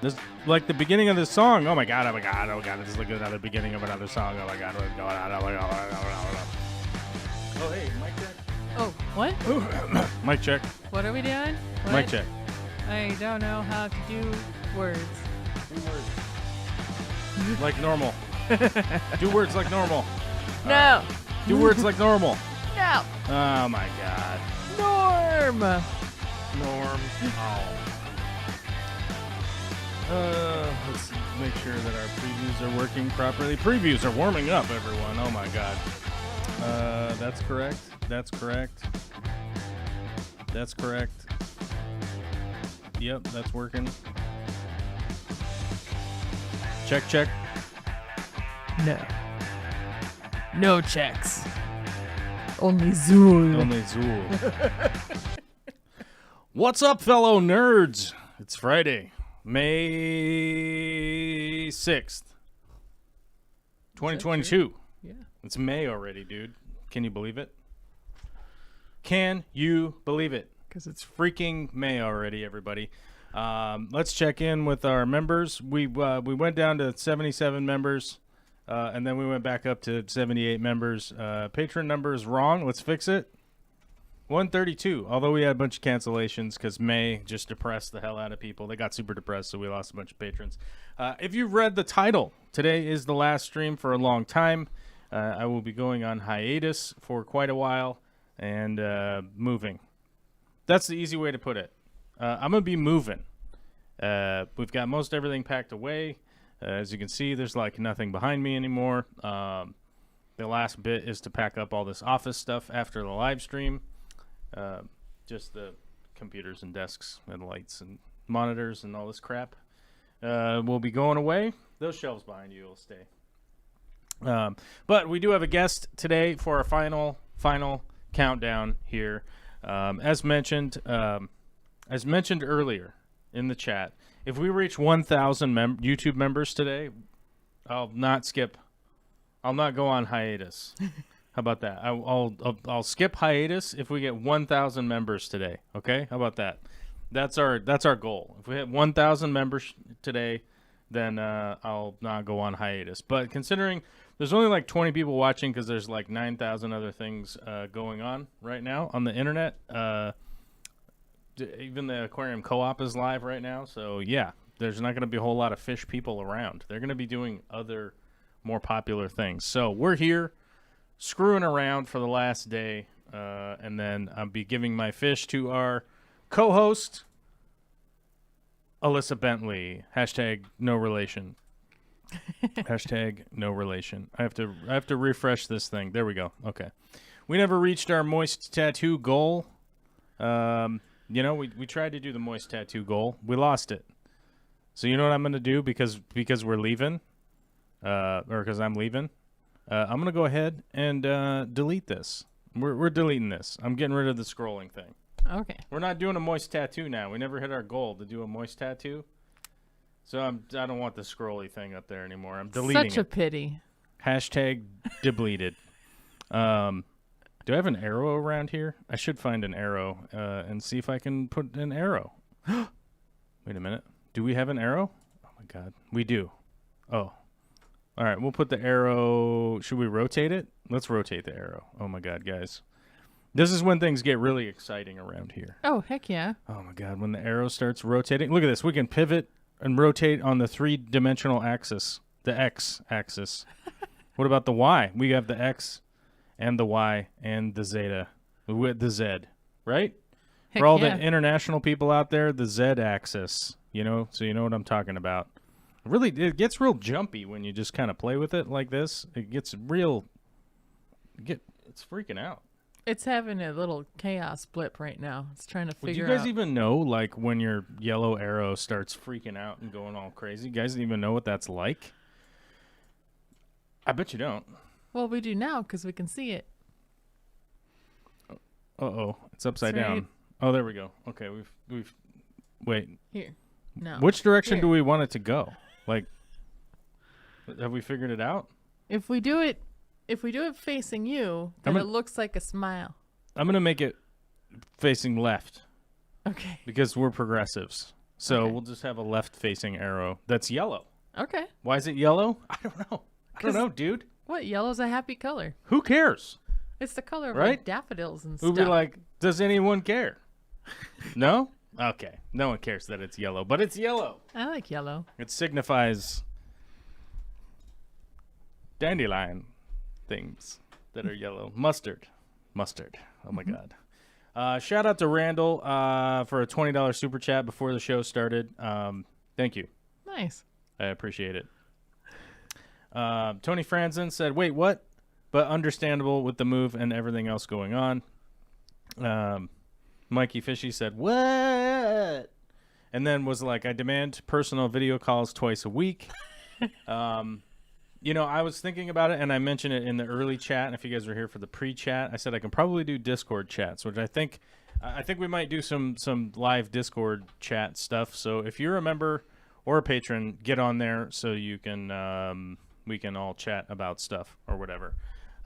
This like the beginning of this song. Oh my god! Oh my god! Oh my god! This is like another beginning of another song. Oh my god! What's going on? Oh my god! Oh hey, mic check. Oh, what? Mic check. What are we doing? What? Mic check. I don't know how to do words. Do words like normal. Do words like normal. No. Do words like normal. No. Oh my god. Norm. Norm. Let's make sure that our previews are working properly. Previews are warming up, everyone. Oh my god. That's correct. That's correct. That's correct. Yep, that's working. Check, check. No. No checks. Only Zool. Only Zool. What's up, fellow nerds? It's Friday, May 6th, 2022. Yeah. It's May already, dude. Can you believe it? Can you believe it? Because it's freaking May already, everybody. Let's check in with our members. We went down to 77 members, and then we went back up to 78 members. Patron number is wrong. Let's fix it. 132. Although we had a bunch of cancellations because May just depressed the hell out of people. They got super depressed, so we lost a bunch of patrons. If you've read the title, today is the last stream for a long time. I will be going on hiatus for quite a while and moving. That's the easy way to put it. I'm going to be moving. We've got most everything packed away. As you can see, there's like nothing behind me anymore. The last bit is to pack up all this office stuff after the live stream. Just the computers and desks and lights and monitors and all this crap will be going away. Those shelves behind you will stay. But we do have a guest today for our final countdown here. As mentioned earlier in the chat, if we reach 1,000 YouTube members today, I'll not go on hiatus. How about that? I'll skip hiatus if we get 1,000 members today. Okay, how about that? That's our goal. If we hit 1,000 members today, then I'll not go on hiatus. But considering there's only like 20 people watching because there's like 9,000 other things going on right now on the internet. Even the aquarium co-op is live right now. So yeah, there's not going to be a whole lot of fish people around. They're going to be doing other more popular things. So we're here screwing around for the last day. And then I'll be giving my fish to our co-host, Alyssa Bentley. Hashtag no relation. Hashtag no relation. I have to refresh this thing. There we go. Okay. We never reached our moist tattoo goal. We tried to do the moist tattoo goal. We lost it. So you know what I'm going to do because we're leaving, or because I'm leaving. I'm going to go ahead and delete this. We're deleting this. I'm getting rid of the scrolling thing. Okay. We're not doing a moist tattoo now. We never hit our goal to do a moist tattoo. So I don't want the scrolly thing up there anymore. I'm deleting it. Such a pity. Hashtag deleted. Do I have an arrow around here? I should find an arrow and see if I can put an arrow. Wait a minute. Do we have an arrow? Oh, my God. We do. Oh. All right. We'll put the arrow. Should we rotate it? Let's rotate the arrow. Oh, my God, guys. This is when things get really exciting around here. Oh, heck yeah. Oh, my God. When the arrow starts rotating. Look at this. We can pivot and rotate on the three-dimensional axis, the x-axis. What about the y? We have the x and the y and the zeta, with the z, right? Heck For all yeah. the international people out there, the z-axis, so you know what I'm talking about. Really, it gets real jumpy when you just kind of play with it like this. It gets real, it's freaking out. It's having a little chaos blip right now. It's trying to figure out. Do you guys even know, like, when your yellow arrow starts freaking out and going all crazy? You guys even know what that's like? I bet you don't. Well, we do now because we can see it. Uh-oh. It's upside That's right. down. Oh, there we go. Okay, we've wait. Here. No. Which direction Here. do we want it to go? Like, have we figured it out? If we do it facing you, then it looks like a smile. I'm going to make it facing left Okay. because we're progressives. So we'll just have a left-facing arrow that's yellow. Okay. Why is it yellow? I don't know, dude. What? Yellow's a happy color. Who cares? It's the color of right? like daffodils and Who'd stuff. be like, does anyone care? No? Okay. No one cares that it's yellow, but it's yellow. I like yellow. It signifies dandelion things that are yellow. Mustard. Oh, my God. Shout out to Randall for a $20 super chat before the show started. Thank you. Nice. I appreciate it. Tony Franzen said, wait, what? But understandable with the move and everything else going on. Mikey Fishy said, what? And then was like, I demand personal video calls twice a week. You know, I was thinking about it, and I mentioned it in the early chat. And if you guys were here for the pre-chat, I said I can probably do Discord chats, which I think we might do some live Discord chat stuff. So if you're a member or a patron, get on there so you can we can all chat about stuff or whatever.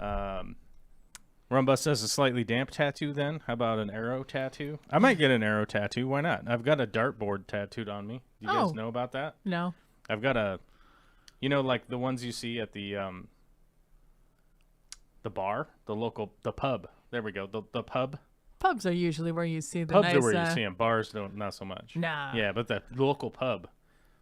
Rumba says a slightly damp tattoo then. How about an arrow tattoo? I might get an arrow tattoo. Why not? I've got a dartboard tattooed on me. You guys know about that? No. I've got a, you know, like the ones you see at the bar, the pub. There we go. The pub. Pubs are usually where you see the Pubs nice... are where you see them. Bars not so much. Nah. Yeah, but the local pub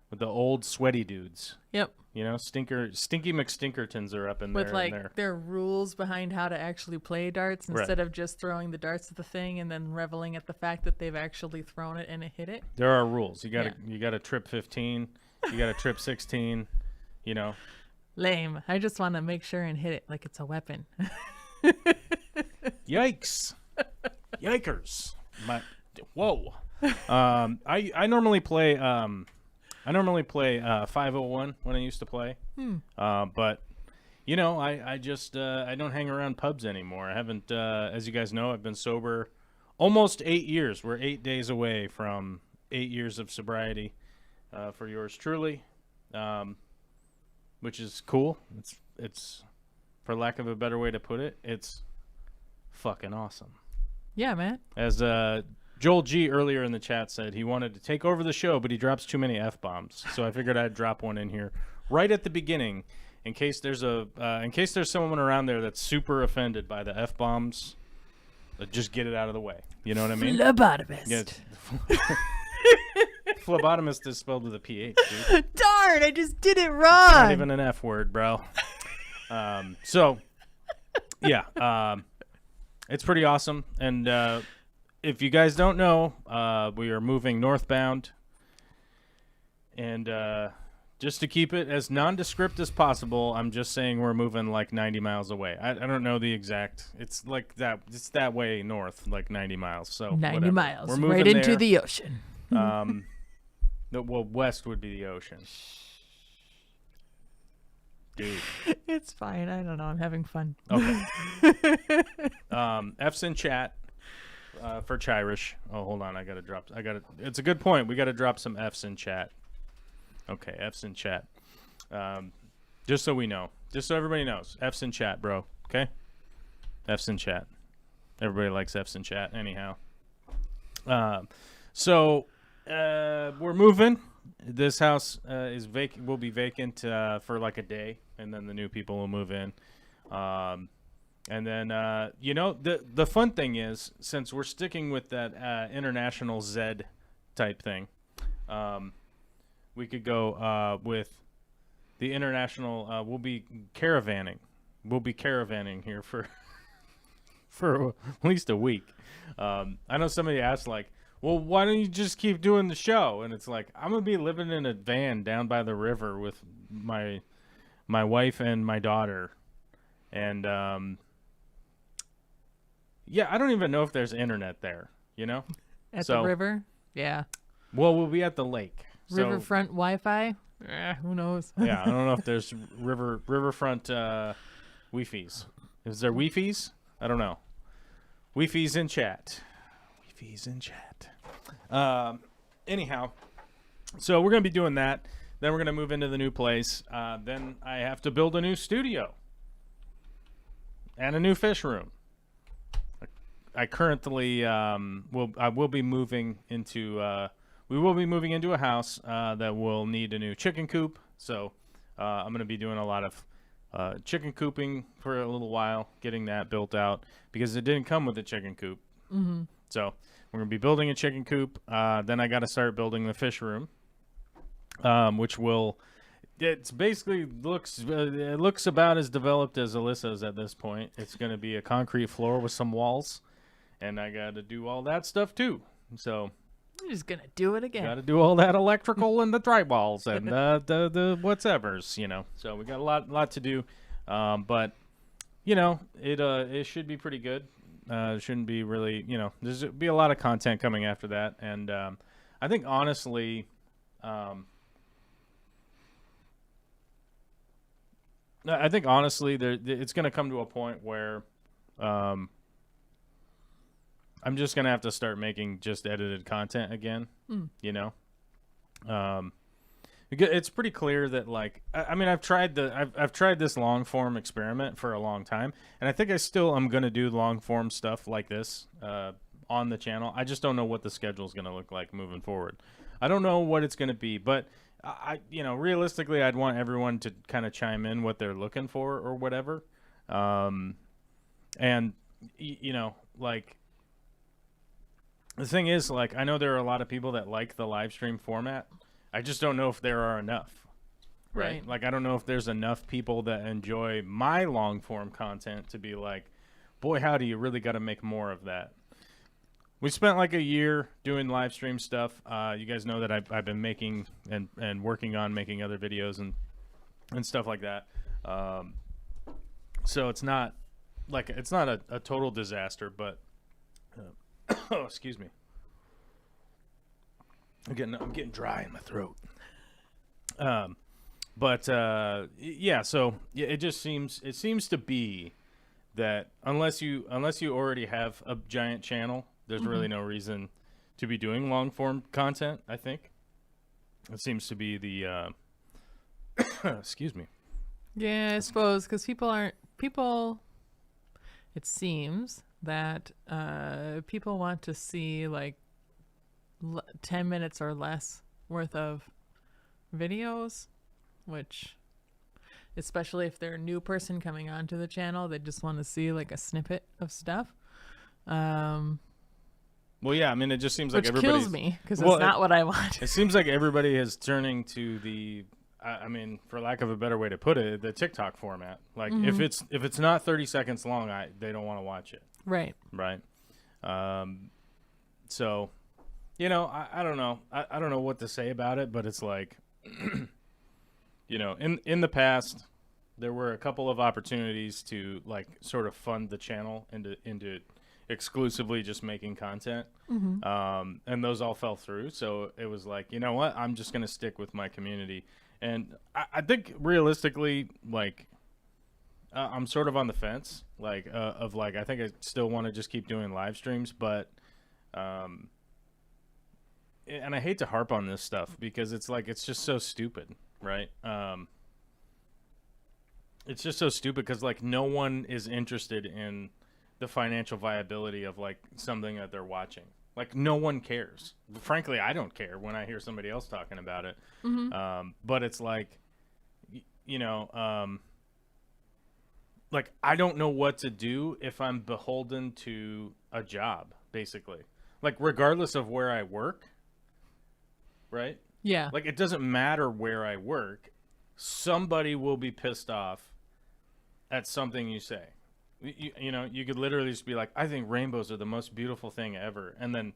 with the old sweaty dudes. Yep. You know, Stinky McStinkertons are up in there. With like their rules behind how to actually play darts instead of just throwing the darts at the thing and then reveling at the fact that they've actually thrown it and it hit it. There are rules. You got to trip 15. You got to trip 16. You know. Lame. I just want to make sure and hit it like it's a weapon. Yikes. Yikers. Whoa. I normally play 501 when I used to play. But you know, I just I don't hang around pubs anymore. I haven't as you guys know, I've been sober almost 8 years. We're 8 days away from 8 years of sobriety for yours truly. Which is cool. It's for lack of a better way to put it, it's fucking awesome. Yeah, man. As Joel G earlier in the chat said, he wanted to take over the show, but he drops too many F-bombs. So I figured I'd drop one in here right at the beginning in case there's someone around there that's super offended by the F-bombs. Just get it out of the way. You know what I mean? Phlebotomist. Yeah. Phlebotomist is spelled with a PH, dude. Darn, I just did it wrong. Not even an F word, bro. So, yeah, it's pretty awesome. And if you guys don't know, we are moving northbound. And just to keep it as nondescript as possible, I'm just saying we're moving like 90 miles away. I don't know the exact. It's like that. It's that way north, like 90 miles. So 90 whatever. miles, We're moving right into there. the ocean. Well, west would be the ocean. Dude. It's fine. I don't know. I'm having fun. Okay. F's in chat for Chirish. Oh, hold on. It's a good point. We got to drop some F's in chat. Okay, F's in chat. Just so we know. Just so everybody knows. F's in chat, bro. Okay? F's in chat. Everybody likes F's in chat anyhow. So we're moving. This house is vacant. Will be vacant for like a day, and then the new people will move in. And then you know, the fun thing is, since we're sticking with that international Z type thing, we could go with the international. We'll be caravanning. We'll be caravanning here for at least a week. I know somebody asked like, well, why don't you just keep doing the show? And it's like, I'm going to be living in a van down by the river with my wife and my daughter. And, yeah, I don't even know if there's internet there, you know? At the river? Yeah. Well, we'll be at the lake. Riverfront Wi-Fi? Who knows? Yeah, I don't know if there's riverfront Wi-Fi's. Is there Wi-Fi's? I don't know. Wi-Fi's in chat. Wi-Fi's in chat. Anyhow, so we're going to be doing that. Then we're going to move into the new place. Then I have to build a new studio and a new fish room. I currently I will be moving into we will be moving into a house that will need a new chicken coop. So I'm going to be doing a lot of chicken cooping for a little while, getting that built out because it didn't come with a chicken coop. Mm-hmm. So we're going to be building a chicken coop. Then I got to start building the fish room, which will... It's basically it looks about as developed as Alyssa's at this point. It's going to be a concrete floor with some walls, and I got to do all that stuff too. So I'm just gonna do it again. Got to do all that electrical and the drywalls and the whatevers, So we got a lot to do, but it should be pretty good. It shouldn't be really, there's be a lot of content coming after that, and I think honestly. It's going to come to a point where I'm just going to have to start making just edited content again, It's pretty clear that, like, I've tried this long form experiment for a long time, and I think I still am going to do long form stuff like this on the channel. I just don't know what the schedule is going to look like moving forward. I don't know what it's going to be, but realistically, I'd want everyone to kind of chime in what they're looking for or whatever. And, like, the thing is, like, I know there are a lot of people that like the live stream format. I just don't know if there are enough. Right? Like, I don't know if there's enough people that enjoy my long form content to be like, boy, howdy, you really got to make more of that. We spent like a year doing live stream stuff. You guys know that I've been making and working on making other videos and stuff like that. So it's not a total disaster, but oh, excuse me. I'm getting dry in my throat. It seems to be that unless you already have a giant channel, there's really no reason to be doing long form content, I think. It seems to be the excuse me. Yeah, I suppose, because it seems that people want to see like 10 minutes or less worth of videos, which, especially if they're a new person coming onto the channel, they just want to see like a snippet of stuff. Well, yeah, I mean, it just seems like everybody kills me because it's not what I want. It seems like everybody is turning to the, for lack of a better way to put it, the TikTok format. Like, if it's not 30 seconds long, they don't want to watch it. Right. Right. So, I don't know. I don't know what to say about it, but it's like, in the past, there were a couple of opportunities to like sort of fund the channel into exclusively just making content. And those all fell through. So it was like, you know what? I'm just going to stick with my community. And I think realistically, like, I'm sort of on the fence, like, I think I still want to just keep doing live streams, but, and I hate to harp on this stuff because it's like, it's just so stupid, right? It's just so stupid because, like, no one is interested in the financial viability of like something that they're watching. Like, no one cares. Frankly, I don't care when I hear somebody else talking about it. But it's like, like, I don't know what to do if I'm beholden to a job, basically. Like, regardless of where I work, right? Yeah. Like, it doesn't matter where I work. Somebody will be pissed off at something you say. You could literally just be like, I think rainbows are the most beautiful thing ever. And then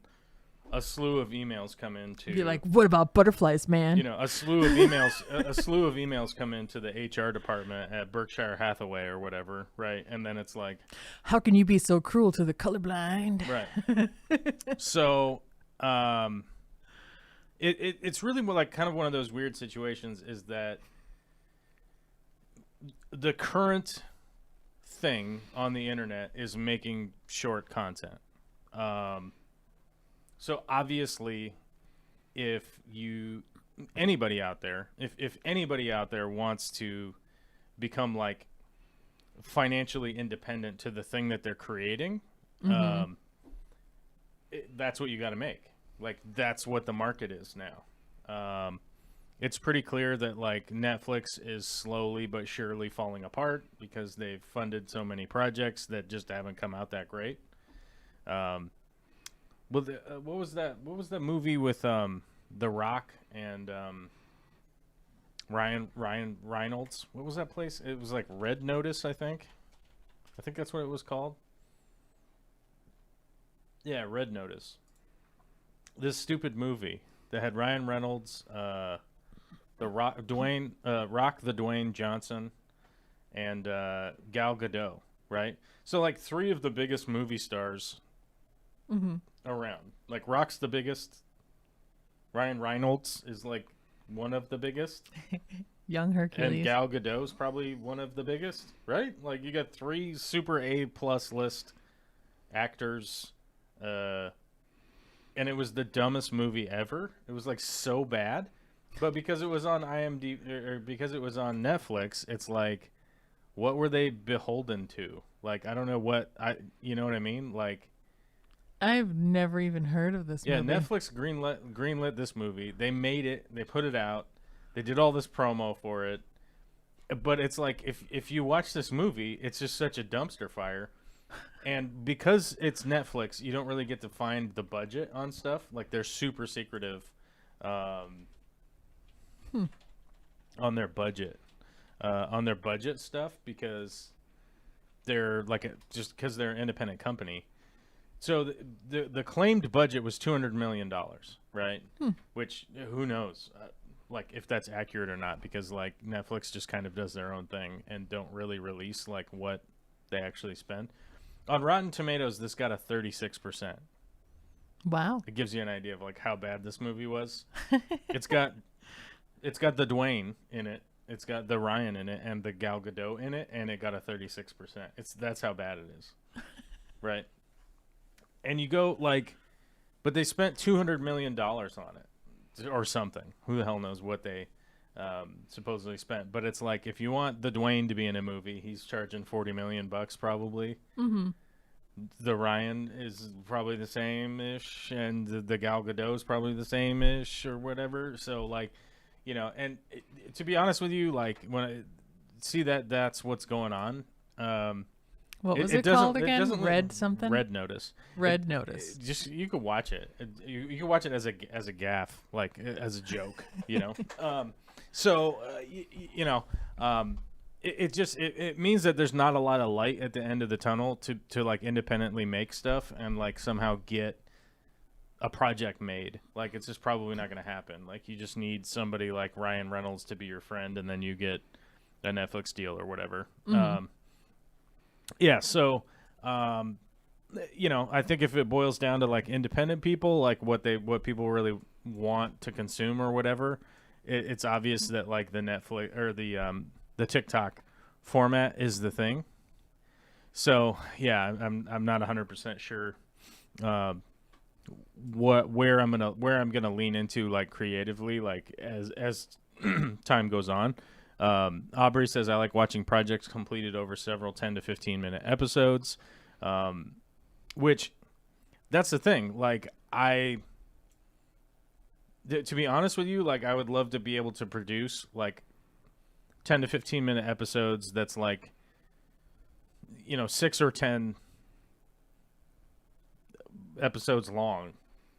a slew of emails come in to be like, what about butterflies, man? A slew of emails come into the HR department at Berkshire Hathaway or whatever, right? And then it's like, how can you be so cruel to the colorblind? Right. So, it's really more like kind of one of those weird situations is that the current thing on the internet is making short content. So obviously, if anybody out there wants to become like financially independent to the thing that they're creating, that's what you got to make, Like that's what the market is now. It's pretty clear that like Netflix is slowly but surely falling apart because they've funded so many projects that just haven't come out that great. Well, what was that? What was the movie with The Rock and Ryan Reynolds? What was that place? It was like Red Notice, I think. I think that's what it was called. Yeah, Red Notice. This stupid movie that had Ryan Reynolds, the Rock, Dwayne Johnson, and Gal Gadot, right? So like three of the biggest movie stars around. Like Rock's the biggest. Ryan Reynolds is like one of the biggest. Young Hercules. And Gal Gadot's probably one of the biggest, right? Like you got three super A+ list actors, and it was the dumbest movie ever. It was like so bad, but because it was on IMDb or because it was on Netflix, it's like, what were they beholden to? Like I don't know you know what I mean? Like I've never even heard of this movie. Yeah, Netflix greenlit this movie. They made it. They put it out. They did all this promo for it. But it's like if you watch this movie, it's just such a dumpster fire. And because it's Netflix, you don't really get to find the budget on stuff. Like they're super secretive on their budget. On their budget stuff because they're like just because they're an independent company. So the claimed budget was $200 million, right? Which who knows, like if that's accurate or not, because like Netflix just kind of does their own thing and don't really release like what they actually spend. On Rotten Tomatoes, this got a 36%. Wow! It gives you an idea of like how bad this movie was. It's got the Dwayne in it, it's got the Ryan in it, and the Gal Gadot in it, and it got a 36%. That's how bad it is, right? And you go like, but they spent $200 million on it or something. Who the hell knows what they supposedly spent. But it's like, if you want the Dwayne to be in a movie, he's charging $40 million probably. The Ryan is probably the same-ish, and the Gal Gadot is probably the same-ish or whatever. So like, you know, and to be honest with you, like when I see that's what's going on. What was it called again? Red something? Red Notice. Red Notice. Just you could watch it. You can watch it as a gaffe, like as a joke, you know. It means that there's not a lot of light at the end of the tunnel to like independently make stuff and like somehow get a project made. Like it's just probably not going to happen. Like you just need somebody like Ryan Reynolds to be your friend, and then you get a Netflix deal or whatever. Yeah, so, you know, I think if it boils down to like independent people, like what people really want to consume or whatever, it's obvious that like the Netflix or the TikTok format is the thing. So yeah, I'm not 100% sure where I'm gonna lean into like creatively, like as time goes on. Aubrey says, I like watching projects completed over several 10 to 15 minute episodes, which that's the thing. Like to be honest with you, like I would love to be able to produce like 10 to 15 minute episodes. That's like, you know, 6 or 10 episodes long,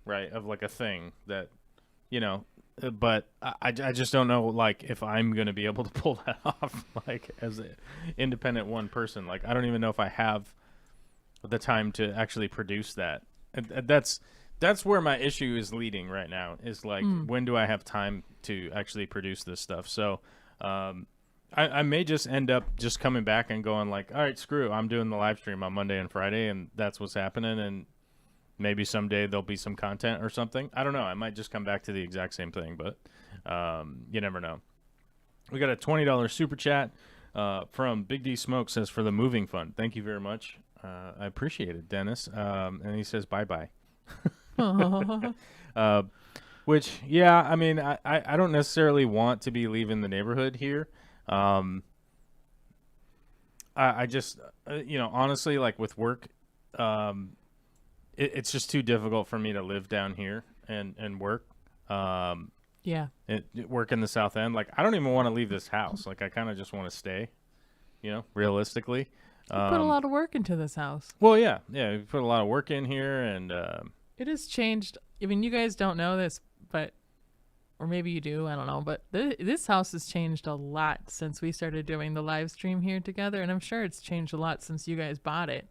right? Of like a thing that, you know, but I just don't know, like, if I'm going to be able to pull that off, like, as an independent one person. Like, I don't even know if I have the time to actually produce that. And that's where my issue is leading right now, is, like, when do I have time to actually produce this stuff? So I may just end up just coming back and going, like, all right, screw, I'm doing the live stream on Monday and Friday, and that's what's happening, and maybe someday there'll be some content or something. I don't know. I might just come back to the exact same thing, but you never know. We got a $20 super chat from Big D Smoke, says, for the moving fund. Thank you very much. I appreciate it, Dennis. And he says, bye-bye. Which, yeah, I mean, I don't necessarily want to be leaving the neighborhood here. I just, you know, honestly, like with work, it's just too difficult for me to live down here and work. Work in the South End. Like, I don't even want to leave this house. Like, I kind of just want to stay, realistically. You put a lot of work into this house. Well, yeah. We put a lot of work in here, and it has changed. I mean, you guys don't know this, or maybe you do, I don't know, but this house has changed a lot since we started doing the live stream here together, and I'm sure it's changed a lot since you guys bought it.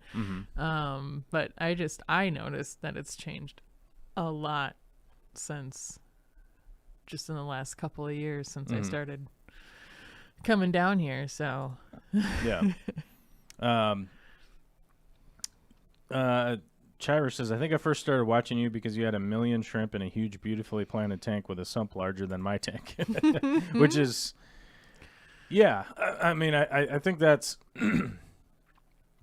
But I noticed that it's changed a lot since just in the last couple of years since I started coming down here. So yeah. Chira says, I think I first started watching you because you had 1 million shrimp in a huge, beautifully planted tank with a sump larger than my tank, which is, yeah. I mean, I think that's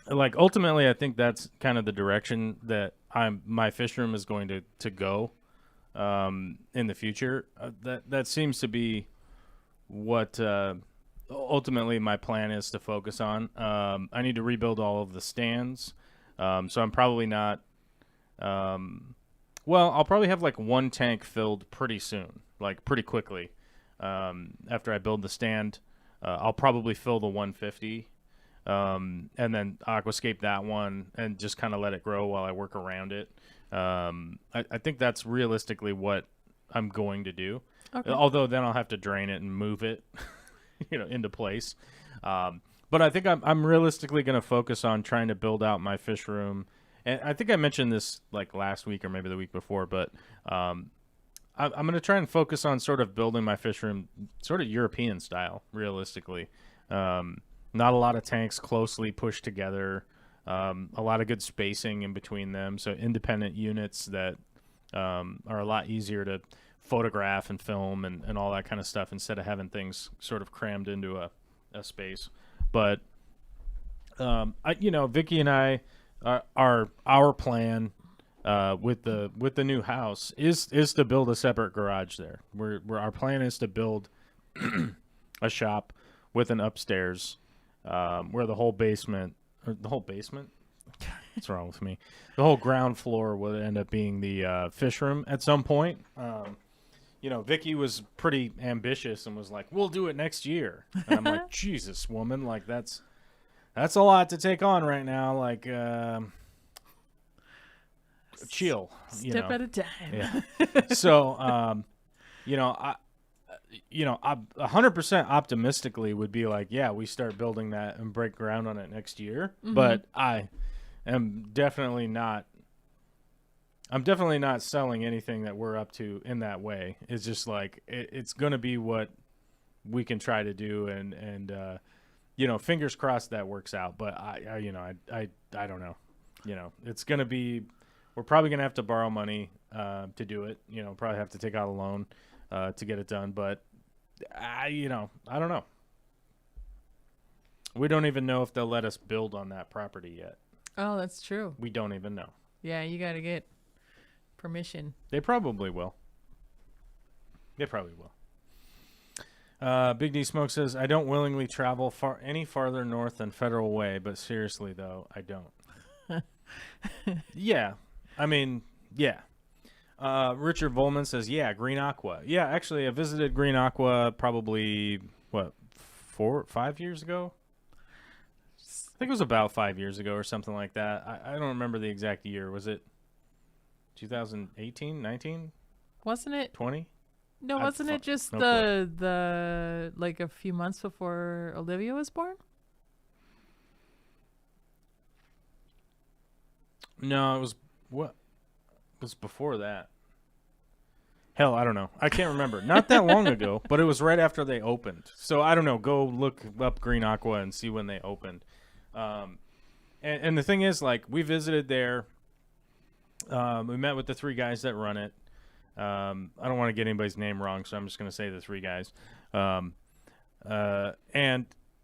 like, ultimately, I think that's kind of the direction that my fish room is going to go. In the future, that seems to be what ultimately my plan is to focus on. I need to rebuild all of the stands, so I'm probably not. I'll probably have like one tank filled pretty soon, like pretty quickly. After I build the stand, I'll probably fill the 150, and then aquascape that one and just kind of let it grow while I work around it. I think that's realistically what I'm going to do. Okay. Although then I'll have to drain it and move it, into place. But I think I'm realistically going to focus on trying to build out my fish room. And I think I mentioned this like last week or maybe the week before, but I'm going to try and focus on sort of building my fish room sort of European style, realistically. Not a lot of tanks closely pushed together. A lot of good spacing in between them, so independent units that are a lot easier to photograph and film and all that kind of stuff instead of having things sort of crammed into a space. But Vicky and I, our plan with the new house is to build a separate garage there. Our plan is to build a shop with an upstairs where the whole basement. What's wrong with me? The whole ground floor would end up being the fish room at some point. Vicky was pretty ambitious and was like, "We'll do it next year." And I'm like, "Jesus, woman, like that's a lot to take on right now. Like, chill, step at a time." Yeah. So, I 100% optimistically would be like, yeah, we start building that and break ground on it next year. Mm-hmm. But I am definitely not. I'm definitely not selling anything that we're up to in that way. It's just like it's going to be what we can try to do, and fingers crossed that works out. But I don't know. It's going to be. We're probably going to have to borrow money to do it. Probably have to take out a loan to get it done. But I don't know. We don't even know if they'll let us build on that property yet. Oh, that's true. We don't even know. Yeah, you got to get permission. They probably will. Big D Smoke says, I don't willingly travel any farther north than Federal Way, but seriously, though, I don't. Yeah. I mean, yeah. Richard Volman says, yeah, Green Aqua. Yeah, actually, I visited Green Aqua probably, 5 years ago? I think it was about 5 years ago or something like that. I don't remember the exact year. Was it 2018, 19? Wasn't it? 20? No, wasn't it just the like a few months before Olivia was born? No, it was before that. Hell, I don't know. I can't remember. Not that long ago, but it was right after they opened. So I don't know. Go look up Green Aqua and see when they opened. And the thing is, like, we visited there. We met with the three guys that run it. I don't want to get anybody's name wrong, so I'm just going to say the three guys. And,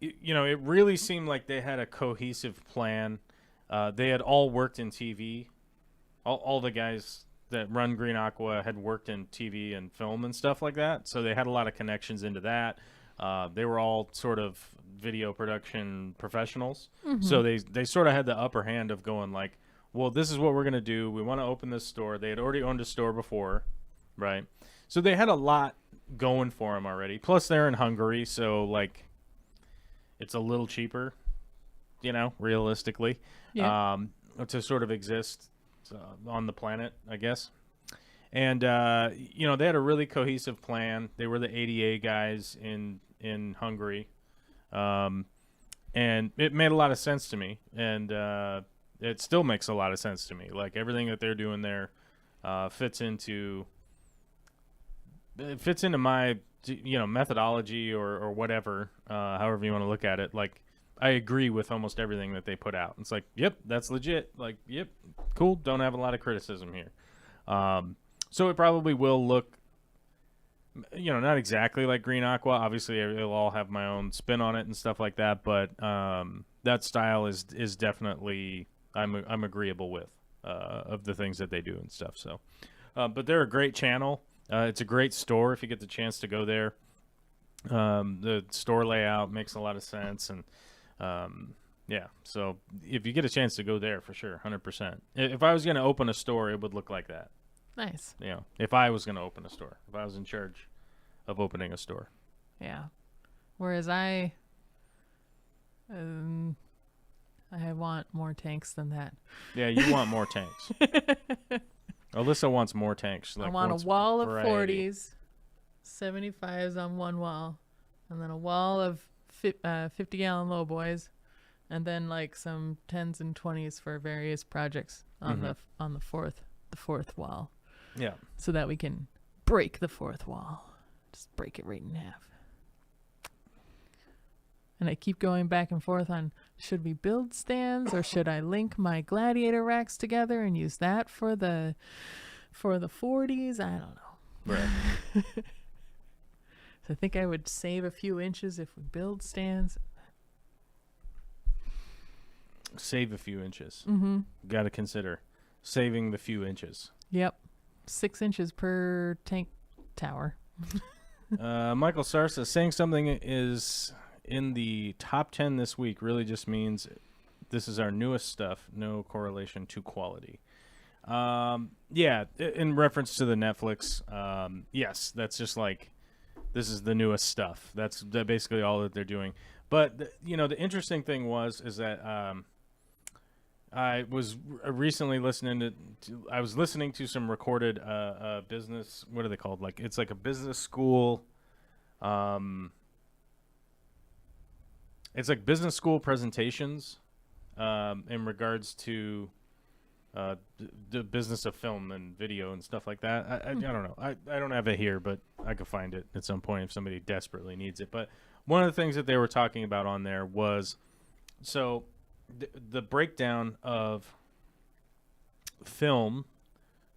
it really seemed like they had a cohesive plan. They had all worked in TV. All the guys that run Green Aqua had worked in TV and film and stuff like that, so they had a lot of connections into that. They were all sort of video production professionals, so they sort of had the upper hand of going like, well, this is what we're going to do. We want to open this store. They had already owned a store before, right? So they had a lot going for them already. Plus, they're in Hungary, so like, it's a little cheaper, realistically, Yeah. to sort of exist on the planet, I guess. And they had a really cohesive plan. They were the ADA guys in Hungary, and it made a lot of sense to me. And it still makes a lot of sense to me. Like everything that they're doing there fits into my methodology or whatever, however you want to look at it. Like I agree with almost everything that they put out. It's like, yep, that's legit. Like, yep, cool. Don't have a lot of criticism here. So it probably will look, not exactly like Green Aqua. Obviously, it'll all have my own spin on it and stuff like that. But that style is definitely I'm agreeable with of the things that they do and stuff. So, but they're a great channel. It's a great store if you get the chance to go there. The store layout makes a lot of sense, and yeah. So if you get a chance to go there, for sure, 100%. If I was going to open a store, it would look like that. Nice. If I was going to open a store, if I was in charge of opening a store. Yeah. Whereas I want more tanks than that. Yeah, you want more tanks. Alyssa wants more tanks. Like I want a wall of 40s, 75s on one wall, and then a wall of 50-gallon lowboys, and then like some 10s and 20s for various projects on the fourth wall. Yeah. So that we can break the fourth wall. Just break it right in half. And I keep going back and forth on, should we build stands or should I link my gladiator racks together and use that for the 40s? I don't know. Right. So I think I would save a few inches if we build stands. Save a few inches. Mm-hmm. Got to consider saving the few inches. Yep. 6 inches per tank tower. Michael Sarsa saying something is in the top 10 this week really just means this is our newest stuff, no correlation to quality. Yeah, in reference to the Netflix, yes, that's just like, this is the newest stuff. That's basically all that they're doing. But, the interesting thing is that I was recently listening to some recorded business, what are they called? Like, it's like a business school, it's like business school presentations in regards to the business of film and video and stuff like that. I don't know. I don't have it here, but I could find it at some point if somebody desperately needs it. But one of the things that they were talking about on there was, so the breakdown of film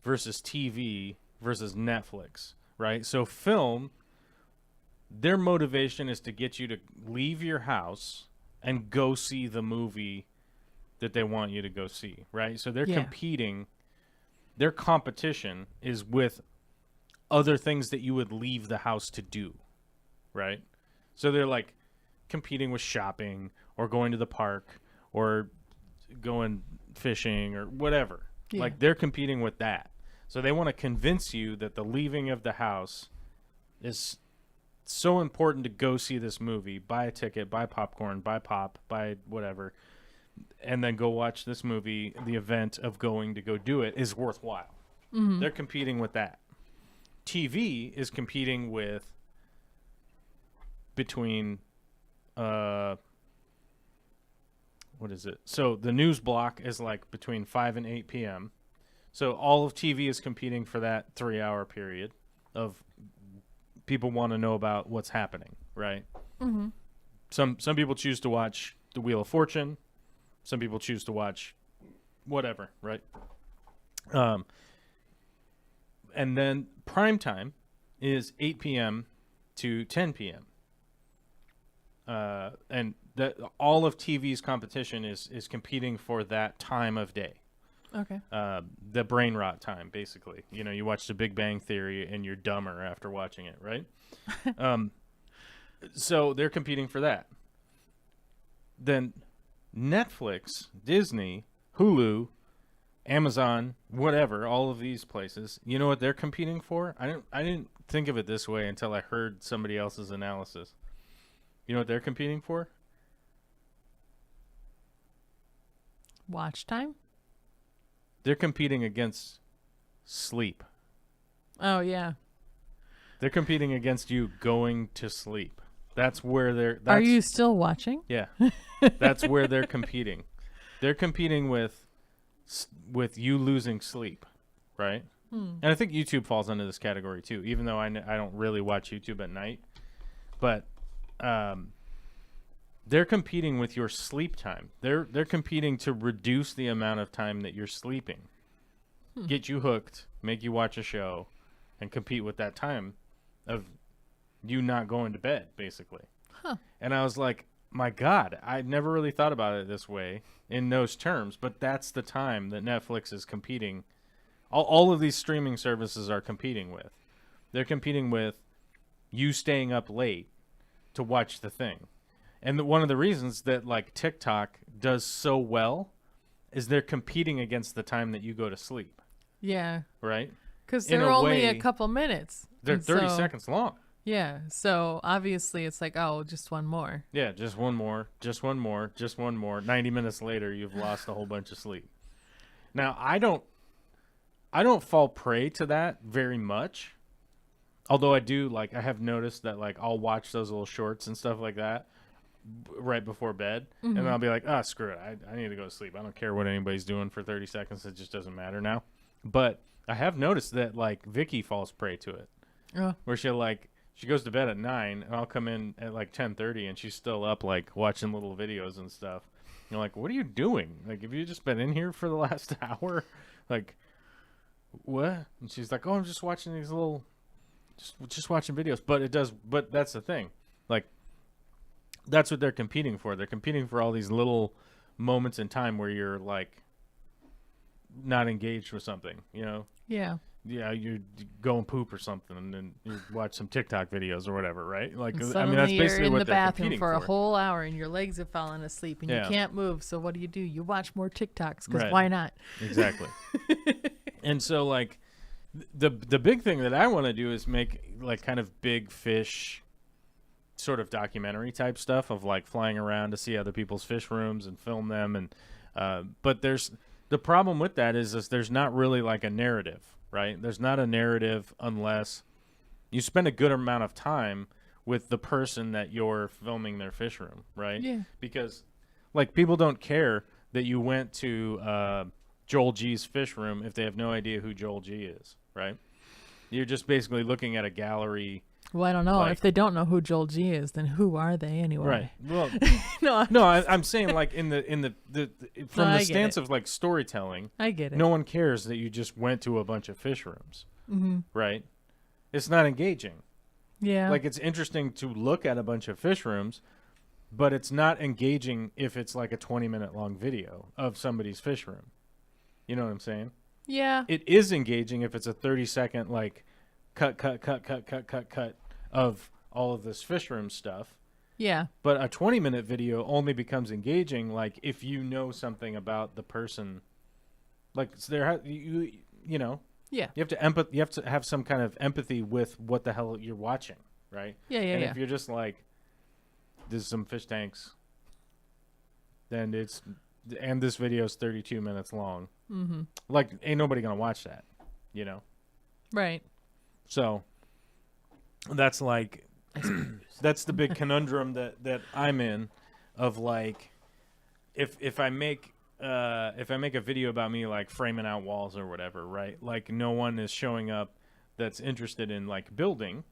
versus TV versus Netflix, right? So film, their motivation is to get you to leave your house and go see the movie that they want you to go see, right? So they're competing. Their competition is with other things that you would leave the house to do, right? So they're like competing with shopping or going to the park or going fishing or whatever. Yeah. Like they're competing with that. So they want to convince you that the leaving of the house is so important to go see this movie, buy a ticket, buy popcorn, buy pop, buy whatever, and then go watch this movie. The event of going to go do it is worthwhile. Mm-hmm. They're competing with that. TV is competing with between what is it? So the news block is like between 5 and 8 p.m. So all of TV is competing for that 3-hour period of people want to know about what's happening, right? Mm-hmm. Some people choose to watch The Wheel of Fortune. Some people choose to watch whatever, right? And then prime time is 8 p.m. to 10 p.m. And that all of TV's competition is competing for that time of day. Okay. The brain rot time, basically. You watch The Big Bang Theory and you're dumber after watching it, right? So they're competing for that. Then Netflix, Disney, Hulu, Amazon, whatever, all of these places, you know what they're competing for? I didn't think of it this way until I heard somebody else's analysis. You know what they're competing for? Watch time? They're competing against sleep. Oh, yeah. They're competing against you going to sleep. That's where Are you still watching? Yeah. That's where they're competing. They're competing with you losing sleep, right? And I think YouTube falls under this category too, even though I don't really watch YouTube at night. But they're competing with your sleep time. They're competing to reduce the amount of time that you're sleeping. Get you hooked, make you watch a show, and compete with that time of you not going to bed, basically. And I was like, my God, I never really thought about it this way in those terms, but that's the time that Netflix is competing. All of these streaming services are competing with. They're competing with you staying up late to watch the thing. And one of the reasons that like TikTok does so well is they're competing against the time that you go to sleep. Yeah. Right? Because they're only a couple minutes. They're 30 seconds long. Yeah. So obviously it's like, oh, just one more. Yeah, just one more, just one more, just one more. 90 minutes later, you've lost a whole bunch of sleep. Now, I don't fall prey to that very much. Although I do, like, I have noticed that, like, I'll watch those little shorts and stuff like that right before bed. And then I'll be like, screw it. I need to go to sleep. I don't care what anybody's doing for 30 seconds. It just doesn't matter now. But I have noticed that, like, Vicky falls prey to it. Where she goes to bed at 9, and I'll come in at, like, 10:30, and she's still up, like, watching little videos and stuff. You're like, what are you doing? Like, have you just been in here for the last hour? Like, what? And she's like, oh, I'm just watching these little... Just watching videos. But that's the thing. Like, that's what they're competing for. They're competing for all these little moments in time where you're, like, not engaged with something, you know? Yeah. Yeah, you go and poop or something, and then you watch some TikTok videos or whatever, right? Like, and I mean, that's basically you're in what the they're bathroom competing for a whole hour, and your legs have fallen asleep, and you can't move. So what do? You watch more TikToks, because why not? Exactly. And so, like, the big thing that I want to do is make, like, kind of big fish sort of documentary type stuff of, like, flying around to see other people's fish rooms and film them. And but the problem with that is there's not really, like, a narrative. Right? There's not a narrative unless you spend a good amount of time with the person that you're filming their fish room, right? Yeah. Because, like, people don't care that you went to Joel G's fish room if they have no idea who Joel G is, right? You're just basically looking at a gallery. Well, I don't know. Like, if they don't know who Joel G is, then who are they anyway? Right. Well, I'm saying, like, in the from the stance of, like, storytelling. I get it. No one cares that you just went to a bunch of fish rooms, right? It's not engaging. Yeah. Like, it's interesting to look at a bunch of fish rooms, but it's not engaging if it's like a 20-minute long video of somebody's fish room. You know what I'm saying? Yeah. It is engaging if it's a 30-second, like, cut of all of this fish room stuff. Yeah. But a 20-minute video only becomes engaging, like, if you know something about the person. Like, so you know. Yeah. You have to have some kind of empathy with what the hell you're watching, right? Yeah. And if you're just like, there's some fish tanks, then and this video is 32 minutes long. Like, ain't nobody gonna watch that, you know? Right. So that's like that's the big conundrum that I'm in, of, like, if I make a video about me, like, framing out walls or whatever, right? Like, no one is showing up that's interested in, like, building,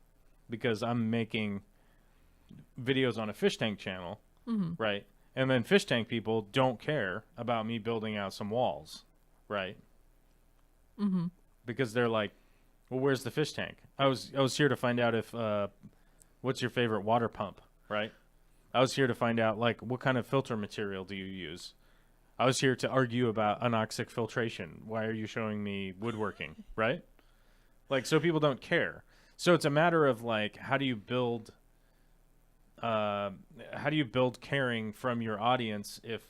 because I'm making videos on a fish tank channel, right? And then fish tank people don't care about me building out some walls, right? Because they're like, well, where's the fish tank? I was here to find out if what's your favorite water pump, right? I was here to find out, like, what kind of filter material do you use? I was here to argue about anoxic filtration. Why are you showing me woodworking, right? Like, so people don't care. So it's a matter of, like, how do you build caring from your audience if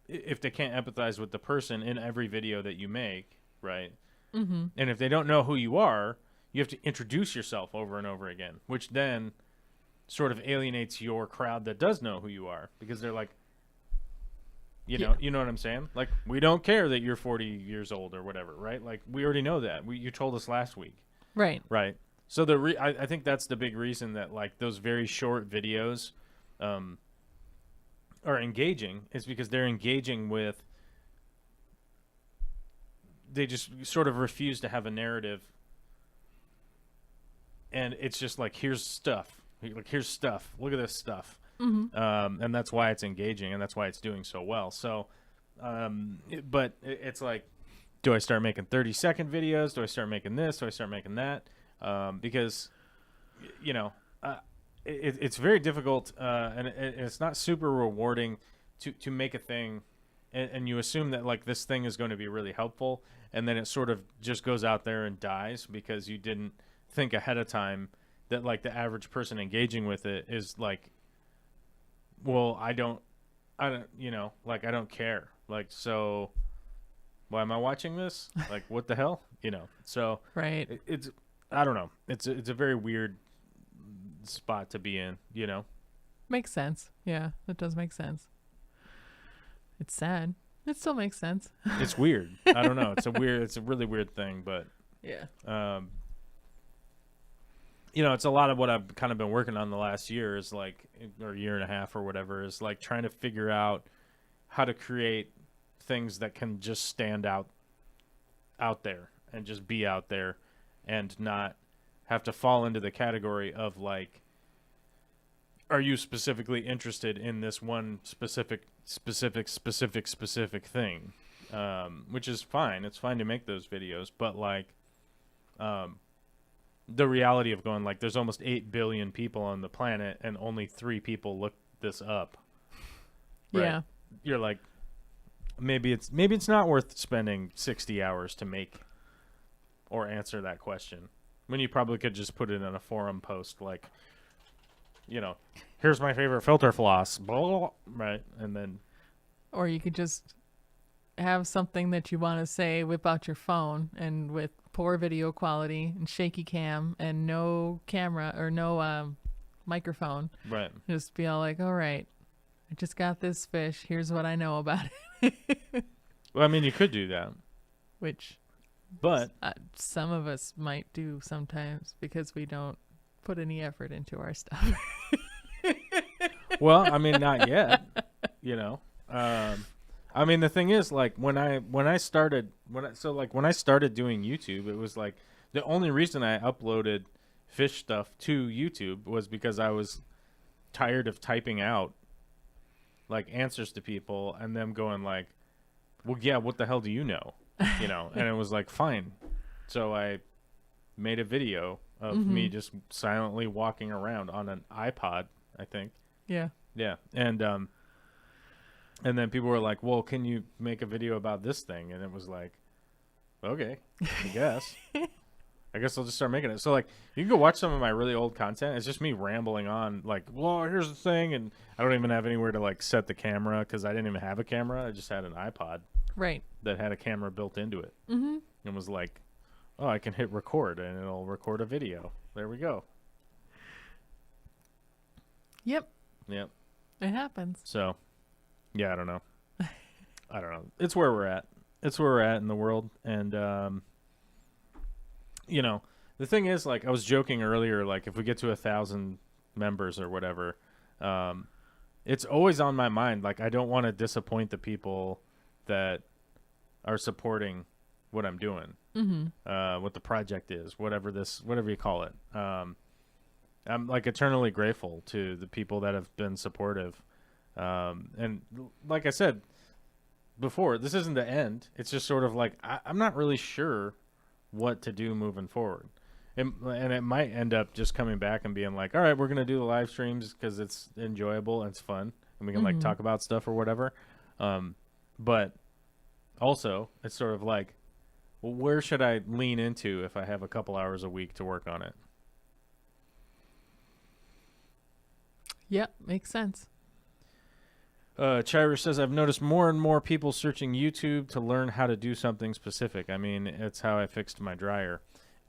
if they can't empathize with the person in every video that you make, right? Mm-hmm. And if they don't know who you are, you have to introduce yourself over and over again, which then sort of alienates your crowd that does know who you are, because they're like, you know what I'm saying? Like, we don't care that you're 40 years old or whatever, right? Like, we already know that. You told us last week. Right. Right. So I think that's the big reason that, like, those very short videos are engaging, is because they're engaging with, they just sort of refuse to have a narrative, and it's just like, here's stuff, like, here's stuff, look at this stuff. Mm-hmm. And that's why it's engaging, and that's why it's doing so well. So but it's like, do I start making 30-second videos? Do I start making this? Do I start making that? Because it's very difficult, and it's not super rewarding to make a thing, and you assume that, like, this thing is going to be really helpful, and then it sort of just goes out there and dies because you didn't think ahead of time that, like, the average person engaging with it is like, well, I don't care. Like, so why am I watching this? Like, what the hell? So Right. it's, I don't know. It's a very weird spot to be in, Makes sense. Yeah, that does make sense. It's sad. It still makes sense. It's weird. I don't know. It's a really weird thing, but Yeah. it's a lot of what I've kind of been working on the last year, is like, or year and a half or whatever, is like trying to figure out how to create things that can just stand out there and just be out there, and not have to fall into the category of, like, are you specifically interested in this one specific thing? Which is fine. It's fine to make those videos, but, like, the reality of going, like, there's almost 8 billion people on the planet and only 3 people look this up. Right? Yeah. You're like, maybe it's not worth spending 60 hours to make or answer that question, when you probably could just put it in a forum post, like, here's my favorite filter floss, blah, blah, blah, right? And then, Or you could just have something that you want to say, whip out your phone, and with poor video quality and shaky cam and no camera or no microphone, right? just be all like, all right, I just got this fish. Here's what I know about it. Well, I mean, you could do that. Which, but some of us might do sometimes, because we don't put any effort into our stuff. Well, I mean, not yet. I mean, the thing is, like, when I started doing YouTube, it was like, the only reason I uploaded fish stuff to YouTube was because I was tired of typing out, like, answers to people and them going like, well, yeah, what the hell do you know? And it was like, fine. So I made a video of me just silently walking around on an iPod, I think. Yeah. Yeah. And then people were like, well, can you make a video about this thing? And it was like, okay, I guess. I guess I'll just start making it. So, like, you can go watch some of my really old content. It's just me rambling on, like, well, here's the thing. And I don't even have anywhere to, like, set the camera, because I didn't even have a camera. I just had an iPod. Right. That had a camera built into it. Mm-hmm. And was like, oh, I can hit record and it'll record a video. There we go. Yep. Yep. It happens. So, yeah, I don't know. I don't know. It's where we're at. It's where we're at in the world. And, the thing is, like, I was joking earlier, like, if we get to 1,000 members or whatever, it's always on my mind. Like, I don't want to disappoint the people that are supporting what I'm doing, what the project is, whatever you call it. I'm, like, eternally grateful to the people that have been supportive. And like I said before, this isn't the end. It's just sort of like, I'm not really sure what to do moving forward. And it might end up just coming back and being like, all right, we're going to do the live streams because it's enjoyable and it's fun. And we can, like, talk about stuff or whatever. But also, it's sort of like, well, where should I lean into if I have a couple hours a week to work on it? Yep, makes sense. Chira says, I've noticed more and more people searching YouTube to learn how to do something specific. I mean, it's how I fixed my dryer.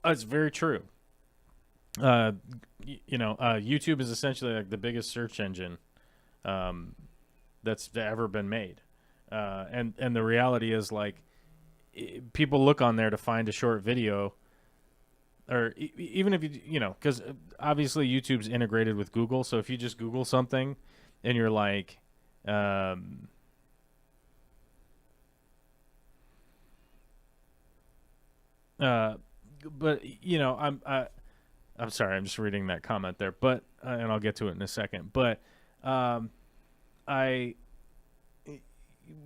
It's very true. YouTube is essentially like the biggest search engine that's ever been made. And the reality is, like, people look on there to find a short video, or even if because obviously YouTube's integrated with Google. So if you just Google something and you're like, but I'm sorry, I'm just reading that comment there, but and I'll get to it in a second. But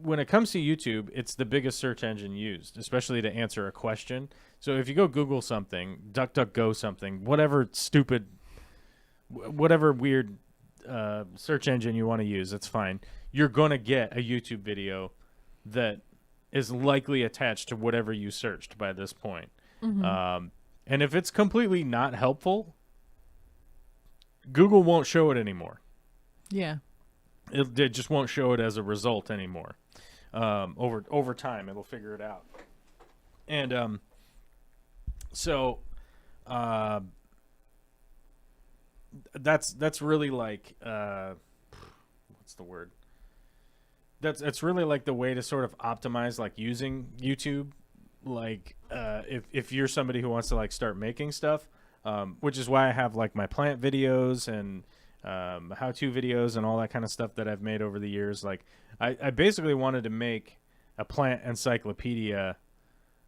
when it comes to YouTube, it's the biggest search engine used, especially to answer a question. So if you go Google something, DuckDuckGo something, whatever weird search engine you want to use, that's fine. You're going to get a YouTube video that is likely attached to whatever you searched by this point. Mm-hmm. And if it's completely not helpful, Google won't show it anymore. Yeah. It just won't show it as a result anymore. Over time, it'll figure it out. And that's really like what's the word? That's really like the way to sort of optimize like using YouTube. Like if you're somebody who wants to like start making stuff, which is why I have like my plant videos and how-to videos and all that kind of stuff that I've made over the years. Like I basically wanted to make a plant encyclopedia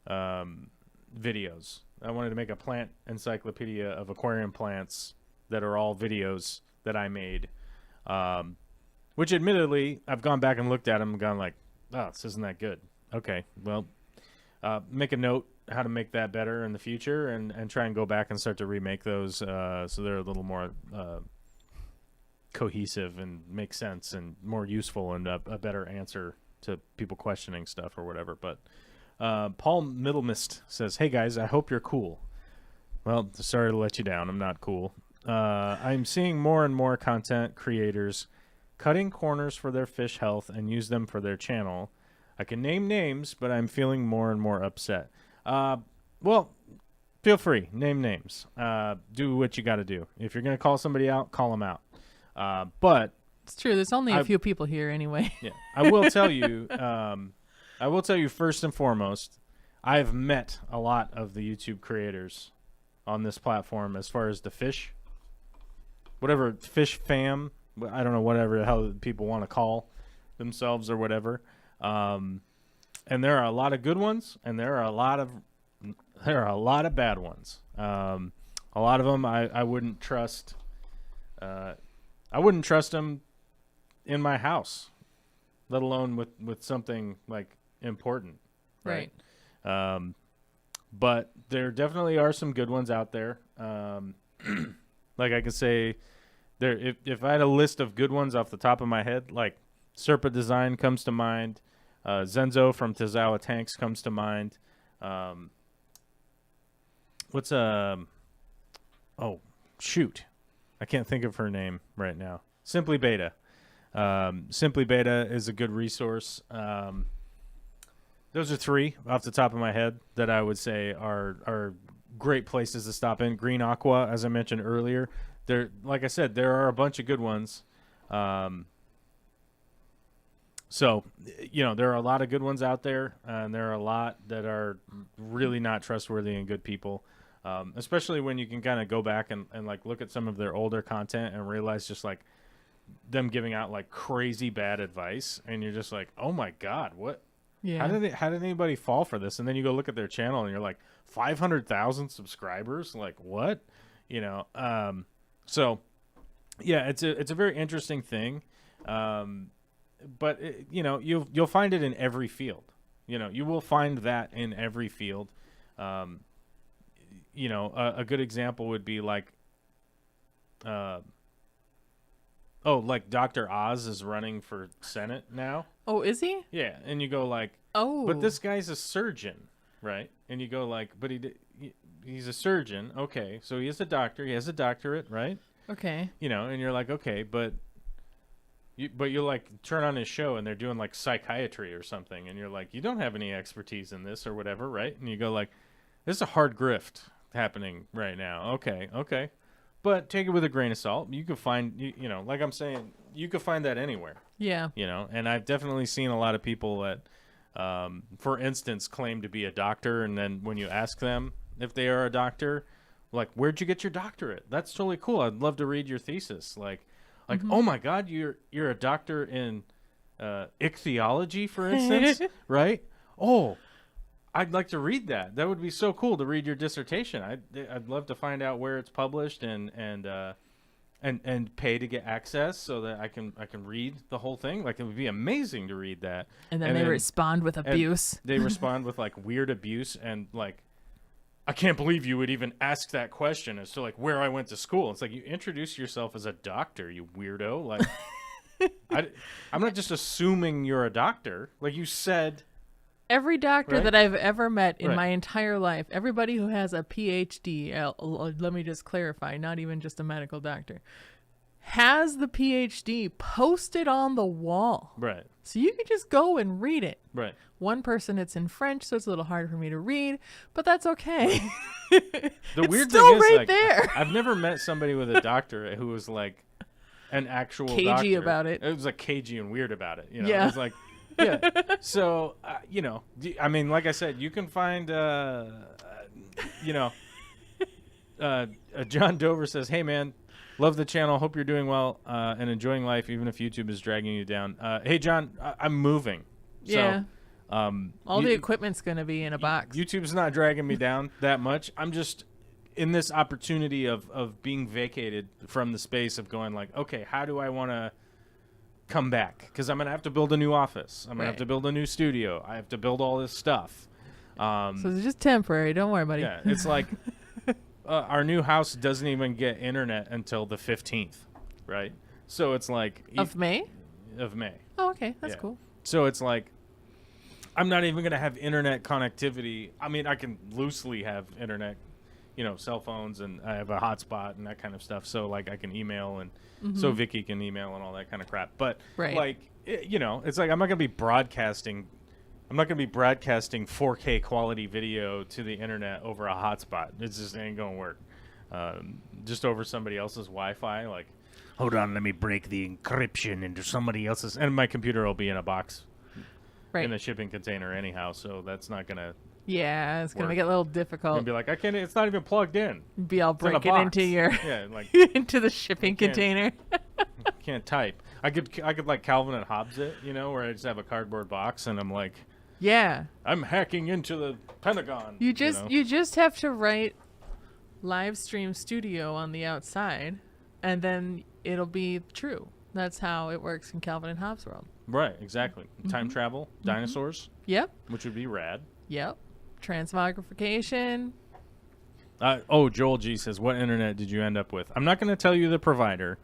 videos. I wanted to make a plant encyclopedia of aquarium plants that are all videos that I made, which admittedly I've gone back and looked at them and gone like, oh, this isn't that good. Okay, well, make a note how to make that better in the future and try and go back and start to remake those so they're a little more cohesive and make sense and more useful and a better answer to people questioning stuff or whatever. But Paul Middlemist says, hey guys, I hope you're cool. Well, sorry to let you down. I'm not cool. I'm seeing more and more content creators cutting corners for their fish health and use them for their channel. I can name names, but I'm feeling more and more upset. Well, feel free. Name names. Do what you got to do. If you're going to call somebody out, call them out. But it's true. There's only a few people here anyway. Yeah, I will tell you. I will tell you first and foremost, I've met a lot of the YouTube creators on this platform as far as the fish, whatever fish fam. I don't know whatever the hell people want to call themselves or whatever. And there are a lot of good ones, and there are a lot of bad ones. A lot of them I wouldn't trust. I wouldn't trust them in my house, let alone with something like important, right? But there definitely are some good ones out there. Like I could say, if I had a list of good ones off the top of my head, like Serpa Design comes to mind. Zenzo from Tazawa Tanks comes to mind. Oh, shoot. I can't think of her name right now. Simply Beta. Simply Beta is a good resource. Those are three off the top of my head that I would say are great places to stop in. Green Aqua, as I mentioned earlier. Like I said, there are a bunch of good ones. So, there are a lot of good ones out there, and there are a lot that are really not trustworthy and good people, especially when you can kind of go back and like look at some of their older content and realize just like them giving out like crazy bad advice, and you're just like, oh my God, what? Yeah. How did anybody fall for this? And then you go look at their channel and you're like 500,000 subscribers, like what? So yeah, it's a very interesting thing. But you'll find it in every field. You will find that in every field. A good example would be like, like Dr. Oz is running for Senate now. Oh, is he? Yeah, and you go like, oh, but this guy's a surgeon, right? And you go like, but he's a surgeon. Okay, so he is a doctor. He has a doctorate, right? Okay. And you're like, okay, but But you like turn on his show and they're doing like psychiatry or something, and you're like, you don't have any expertise in this or whatever, right? And you go like, this is a hard grift happening right now. Okay, but take it with a grain of salt. You could find, you know, like I'm saying, you could find that anywhere. Yeah. You know, and I've definitely seen a lot of people that, for instance, claim to be a doctor, and then when you ask them if they are a doctor, like, where'd you get your doctorate? That's totally cool. I'd love to read your thesis. Like, oh my God, you're a doctor in ichthyology, for instance, right? Oh, I'd like to read that. That would be so cool to read your dissertation. I'd love to find out where it's published and pay to get access so that I can read the whole thing. Like, it would be amazing to read that. And then they respond with abuse. They respond with like weird abuse and like, I can't believe you would even ask that question as to like where I went to school. It's like, you introduce yourself as a doctor, you weirdo. Like, I'm not just assuming you're a doctor. Like you said. Every doctor that I've ever met in my entire life, everybody who has a PhD, let me just clarify, not even just a medical doctor, has the PhD posted on the wall. Right. So you can just go and read it. Right. One person, it's in French, so it's a little hard for me to read, but that's okay. The weird thing is, right like, there. I've never met somebody with a doctorate who was like an actual cagey doctor. about it. It was like cagey and weird about it. You know? Yeah. It was like, yeah. So, you know, I mean, like I said, you can find, you know, John Dover says, hey, man, love the channel. Hope you're doing well and enjoying life, even if YouTube is dragging you down. Hey, John, I'm moving. Yeah. So, all the equipment's going to be in a box. YouTube's not dragging me down that much. I'm just in this opportunity of being vacated from the space of going like, okay, how do I want to come back? Because I'm going to have to build a new office. I'm going to have to build a new studio. I have to build all this stuff. So it's just temporary. Don't worry, buddy. Yeah, it's like our new house doesn't even get internet until the 15th, right? So it's like... Of May? Of May. Oh, okay. That's cool. So it's like, I'm not even going to have internet connectivity. I mean, I can loosely have internet, you know, cell phones, and I have a hotspot and that kind of stuff. So, like, I can email, and so Vicky can email and all that kind of crap. But, like, you know, it's like I'm not going to be broadcasting 4K quality video to the internet over a hotspot. It just ain't going to work. Just over somebody else's Wi-Fi, like, hold on, let me break the encryption into somebody else's. And my computer will be in a box. In a shipping container anyhow, so that's not gonna. Yeah, it's gonna make it a little difficult. And be like, I can't. It's not even plugged in. Be all breaking into your like into the shipping container. Can't type. I could like Calvin and Hobbes it, you know, where I just have a cardboard box and I'm like, yeah, I'm hacking into the Pentagon. You just have to write live stream studio on the outside, and then it'll be true. That's how it works in Calvin and Hobbes world. Right, exactly. Time travel, dinosaurs. Yep. Which would be rad. Yep. Transmogrification. Joel G says, what internet did you end up with? I'm not going to tell you the provider,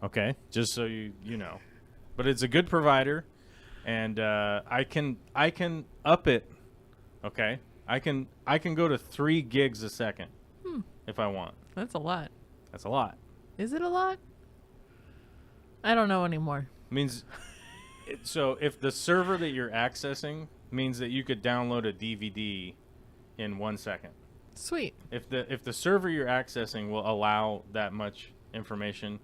okay? Just so you know. But it's a good provider, and I can up it, okay? I can go to 3 gigs a second if I want. That's a lot. That's a lot. Is it a lot? I don't know anymore. Means... So if the server that you're accessing means that you could download a DVD in 1 second. Sweet. If the server you're accessing will allow that much information,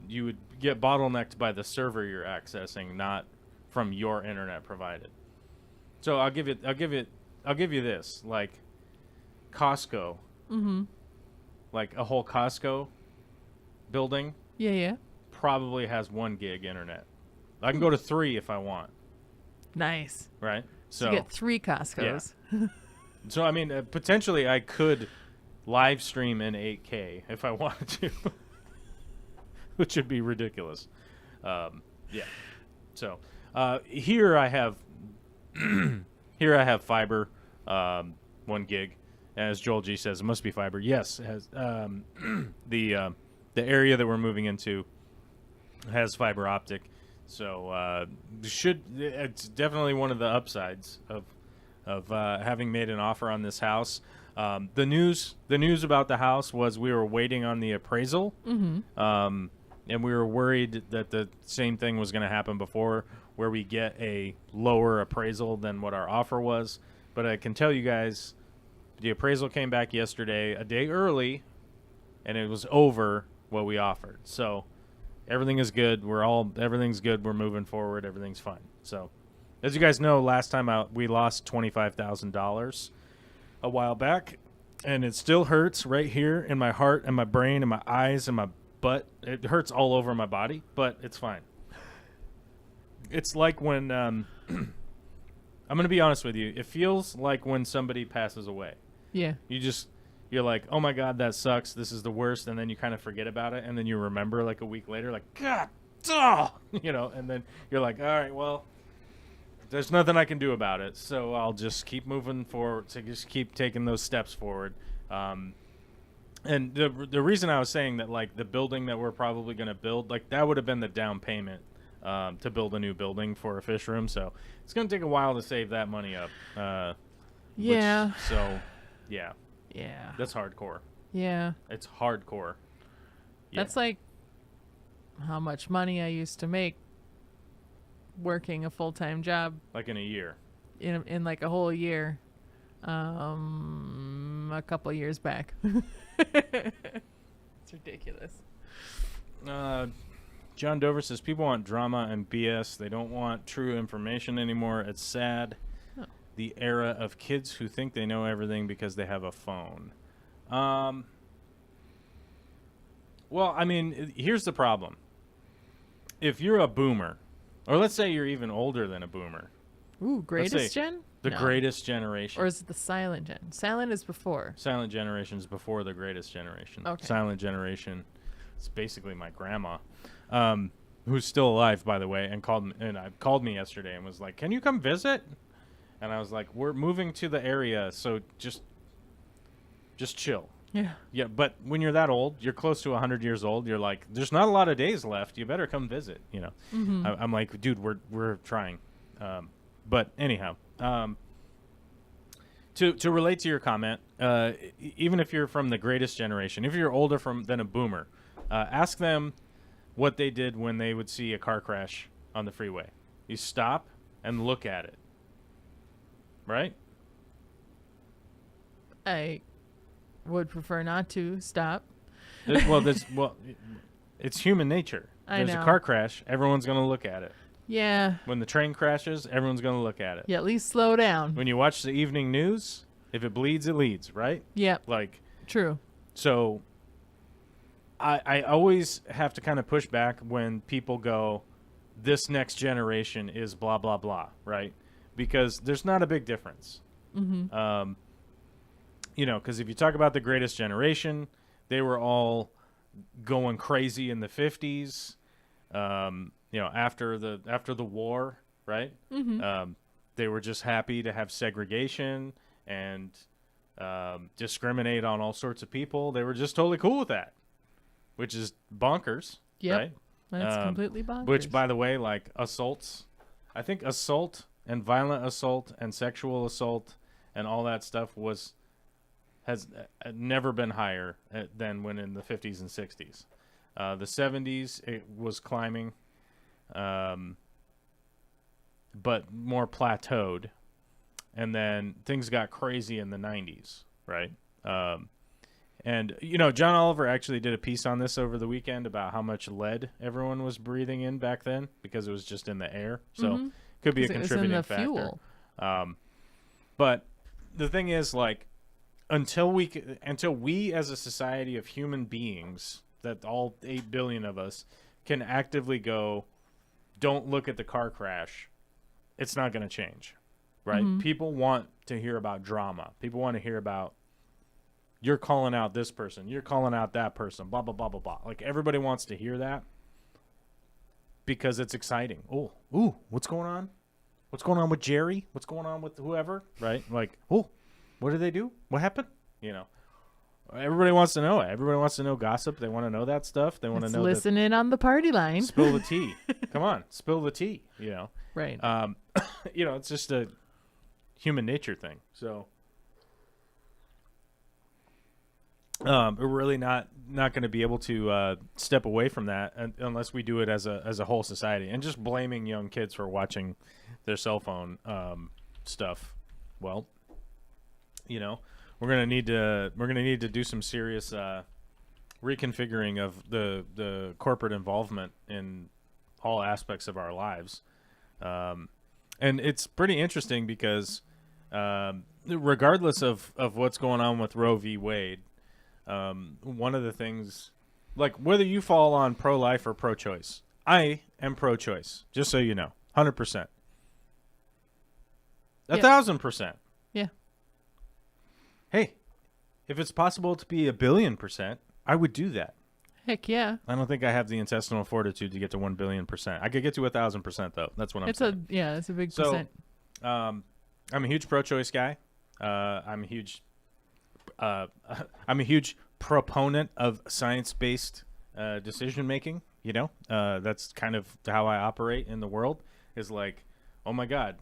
you would get bottlenecked by the server you're accessing, not from your internet provided. So I'll give you this, like Costco. Like a whole Costco building. Yeah. Probably has 1 gig internet. I can go to 3 if I want. Nice. Right? So you get 3 Costcos. Yeah. So, I mean, potentially I could live stream in 8K if I wanted to, which would be ridiculous. Yeah. So, here I have fiber, 1 gig. As Joel G says, it must be fiber. Yes, it has, the area that we're moving into has fiber optic. So it's definitely one of the upsides of having made an offer on this house. The news about the house was we were waiting on the appraisal. and we were worried that the same thing was going to happen before, where we get a lower appraisal than what our offer was. But I can tell you guys, the appraisal came back yesterday, a day early, and it was over what we offered. So everything is good. Everything's good. We're moving forward. Everything's fine. So as you guys know, last time out, we lost $25,000 a while back, and it still hurts right here in my heart and my brain and my eyes and my butt. It hurts all over my body, but it's fine. It's like when I'm going to be honest with you. It feels like when somebody passes away. Yeah. You're like, oh my God, that sucks. This is the worst. And then you kind of forget about it. And then you remember like a week later, like, God, and then you're like, all right, well, there's nothing I can do about it. So I'll just keep moving forward, to just keep taking those steps forward. And the reason I was saying that, like, the building that we're probably going to build, like, that would have been the down payment to build a new building for a fish room. So it's going to take a while to save that money up. Yeah. Yeah. Yeah. That's hardcore. Yeah. It's hardcore. Yeah. That's like how much money I used to make working a full-time job. Like in a year. In like a whole year. A couple of years back. It's ridiculous. John Dover says people want drama and BS. They don't want true information anymore. It's sad. Oh. The era of kids who think they know everything because they have a phone. Well, I mean, here's the problem. If you're a boomer, or let's say you're even older than a boomer. Ooh, greatest gen? The greatest generation. Or is it the silent gen? Silent is before. Silent generation is before the greatest generation. Okay. Silent generation is basically my grandma, who's still alive, by the way, and called me yesterday and was like, "Can you come visit?" And I was like, "We're moving to the area, so just chill." Yeah. Yeah, but when you're that old, you're close to 100 years old. You're like, "There's not a lot of days left. You better come visit." You know. Mm-hmm. I'm like, "Dude, we're trying." But anyhow, to relate to your comment, even if you're from the greatest generation, if you're older than a boomer, ask them what they did when they would see a car crash on the freeway. You stop and look at it, right? I would prefer not to stop. It's human nature. There's a car crash, everyone's going to look at it. Yeah. When the train crashes, everyone's going to look at it. Yeah, at least slow down. When you watch the evening news, if it bleeds, it leads, right? Yep. Like, true. So I always have to kind of push back when people go, this next generation is blah, blah, blah, right? Because there's not a big difference. Mm-hmm. Because if you talk about the greatest generation, they were all going crazy in the 50s. After the war, right? Mm-hmm. They were just happy to have segregation and discriminate on all sorts of people. They were just totally cool with that, which is bonkers, right? That's completely bonkers. Which, by the way, like assaults, I think assault and violent assault and sexual assault and all that stuff has never been higher than when in the 50s and 60s. The 70s, it was climbing. But more plateaued, and then things got crazy in the 90s, right? And John Oliver actually did a piece on this over the weekend about how much lead everyone was breathing in back then because it was just in the air, so could be a contributing factor. Fuel. But the thing is, like, until we as a society of human beings, that all 8 billion of us can actively go, don't look at the car crash, it's not going to change, right? Mm-hmm. People want to hear about drama. People want to hear about, you're calling out this person, you're calling out that person, blah, blah, blah, blah, blah. Like, everybody wants to hear that because it's exciting. Ooh, what's going on? What's going on with Jerry? What's going on with whoever, right? Like, what did they do? What happened? Everybody wants to know it. Everybody wants to know gossip. They want to know that stuff. They want to know. Listen in on the party line. Spill the tea. Come on, spill the tea. Right. It's just a human nature thing. So, we're really not going to be able to step away from that unless we do it as a whole society. And just blaming young kids for watching their cell phone stuff, well, you know, we're gonna need to do some serious reconfiguring of the corporate involvement in all aspects of our lives. And it's pretty interesting because regardless of what's going on with Roe v. Wade, one of the things, like whether you fall on pro-life or pro-choice, I am pro-choice, just so you know, 100%. 1,000%. Yeah. Hey, if it's possible to be 1,000,000,000%, I would do that. Heck yeah. I don't think I have the intestinal fortitude to get to 1,000,000,000%. I could get to 1,000% though. That's what I'm saying. It's a big percent. I'm a huge pro-choice guy. I'm a huge proponent of science-based decision making. You know, that's kind of how I operate in the world. Is like, oh my God,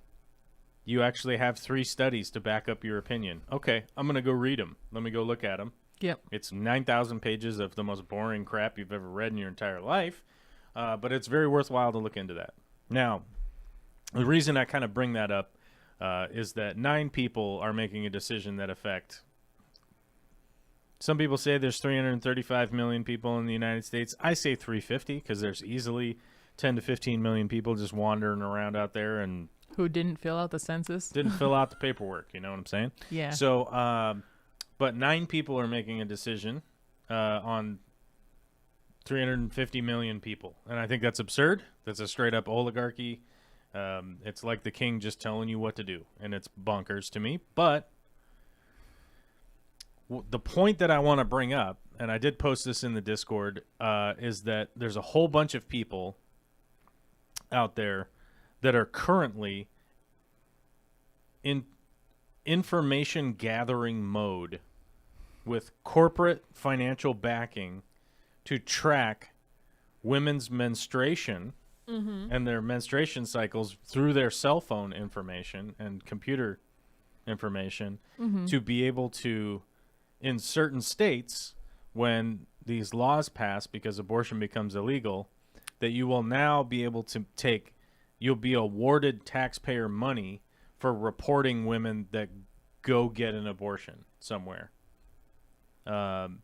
you actually have 3 studies to back up your opinion. Okay, I'm gonna go read them. Let me go look at them. Yep. It's 9,000 pages of the most boring crap you've ever read in your entire life, but it's very worthwhile to look into that. Now, the reason I kind of bring that up is that 9 people are making a decision that affect. Some people say there's 335 million people in the United States. I say 350 because there's easily 10 to 15 million people just wandering around out there and who didn't fill out the census. Didn't fill out the paperwork. You know what I'm saying? Yeah. So, but 9 people are making a decision on 350 million people. And I think that's absurd. That's a straight up oligarchy. It's like the king just telling you what to do. And it's bonkers to me. But the point that I want to bring up, and I did post this in the Discord, is that there's a whole bunch of people out there that are currently in information gathering mode with corporate financial backing to track women's menstruation and their menstruation cycles through their cell phone information and computer information to be able to, in certain states, when these laws pass because abortion becomes illegal, that you will now be able to you'll be awarded taxpayer money for reporting women that go get an abortion somewhere. And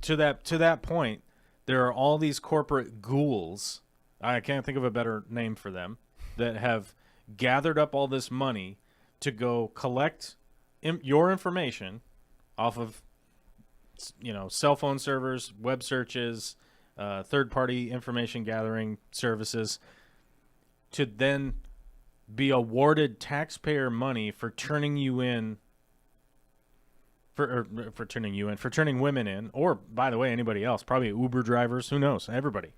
to that point, there are all these corporate ghouls, I can't think of a better name for them, that have gathered up all this money to go collect your information off of, you know, cell phone servers, web searches, third-party information gathering services, to then be awarded taxpayer money for turning you in, for turning women in, or, by the way, anybody else, probably Uber drivers, who knows, everybody.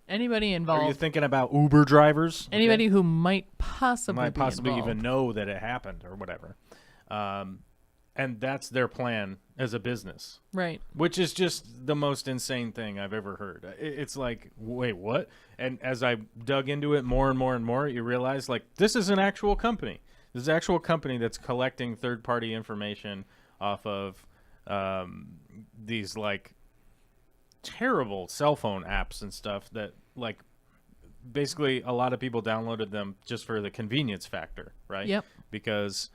Anybody involved. Are you thinking about Uber drivers? Anybody who might possibly even know that it happened or whatever. And that's their plan as a business. Right. Which is just the most insane thing I've ever heard. It's like, wait, what? And as I dug into it more and more and more, you realize, like, this is an actual company. This is an actual company that's collecting third-party information off of these, like, terrible cell phone apps and stuff that, like, basically a lot of people downloaded them just for the convenience factor, right? Yep. Because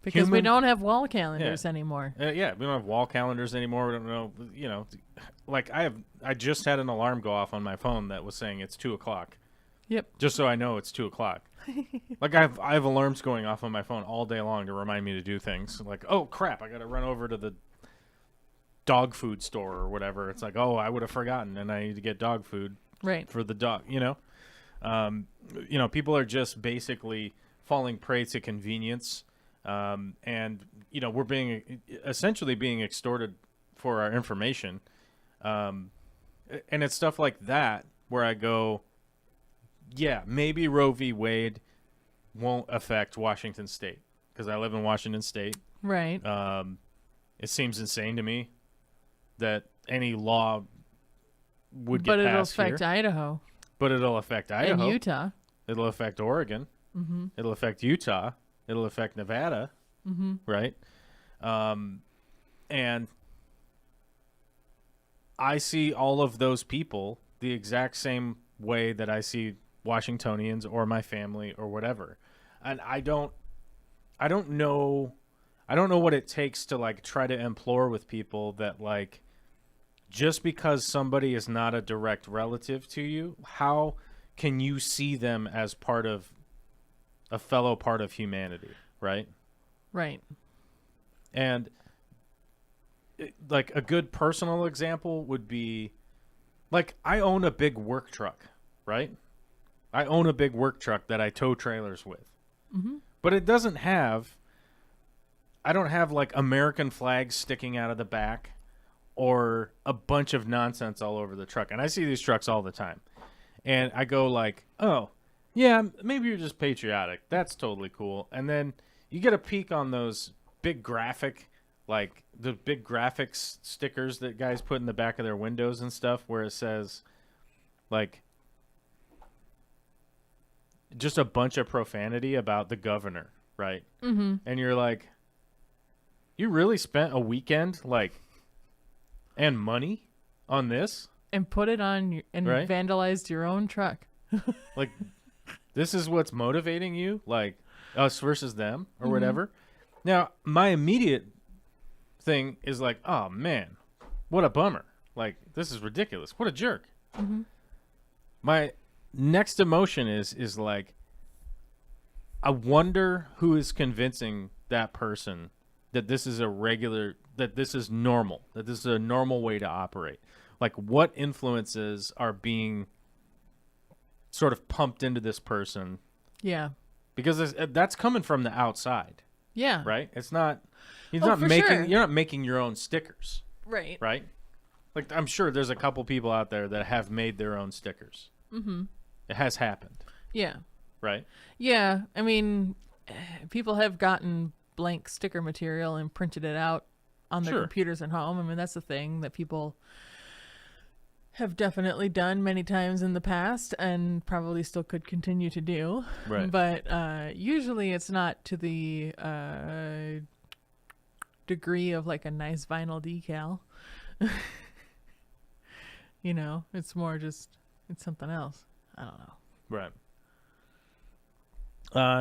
we don't have wall calendars anymore. We don't have wall calendars anymore. We don't know, you know, like I just had an alarm go off on my phone that was saying it's 2:00. Yep. Just so I know it's 2:00. Like I have alarms going off on my phone all day long to remind me to do things. Like, oh crap, I got to run over to the dog food store or whatever. It's like, oh, I would have forgotten, and I need to get dog food for the dog. You know, people are just basically falling prey to convenience. And, you know, we're essentially being extorted for our information. And it's stuff like that where I go, yeah, maybe Roe v. Wade won't affect Washington State because I live in Washington State. Right. It seems insane to me that any law would get passed here. But it'll affect Idaho. But it'll affect Idaho. And Utah. It'll affect Oregon. Mm-hmm. It'll affect Utah. It'll affect Nevada, right? And I see all of those people the exact same way that I see Washingtonians or my family or whatever. And I don't know what it takes to like try to implore with people that like just because somebody is not a direct relative to you, how can you see them as part of a fellow part of humanity, right? Right. And like a good personal example would be like I own a big work truck, right? I own a big work truck that I tow trailers with. Mm-hmm. But it doesn't have I don't have like American flags sticking out of the back or a bunch of nonsense all over the truck. And I see these trucks all the time. And I go like, "Oh, yeah, maybe you're just patriotic. That's totally cool." And then you get a peek on those big graphic like the big graphics stickers that guys put in the back of their windows and stuff where it says like just a bunch of profanity about the governor, right? Mm-hmm. And you're like, you really spent a weekend like and money on this and put it on and right? vandalized your own truck. Like this is what's motivating you, like us versus them or whatever. Now my immediate thing is like, oh man, what a bummer, like this is ridiculous, what a jerk. My next emotion is like, I wonder who is convincing that person that this is that this is normal, that this is a normal way to operate. Like what influences are being sort of pumped into this person? Yeah. Because that's coming from the outside. Yeah. Right? It's not, you're not making your own stickers. Right. Right? Like I'm sure there's a couple people out there that have made their own stickers. Mm-hmm. It has happened. Yeah. Right? Yeah. I mean, people have gotten blank sticker material and printed it out on their computers at home. I mean, that's the thing that people have definitely done many times in the past and probably still could continue to do. Right. But usually it's not to the degree of like a nice vinyl decal. You know, it's more just, it's something else. I don't know. Right.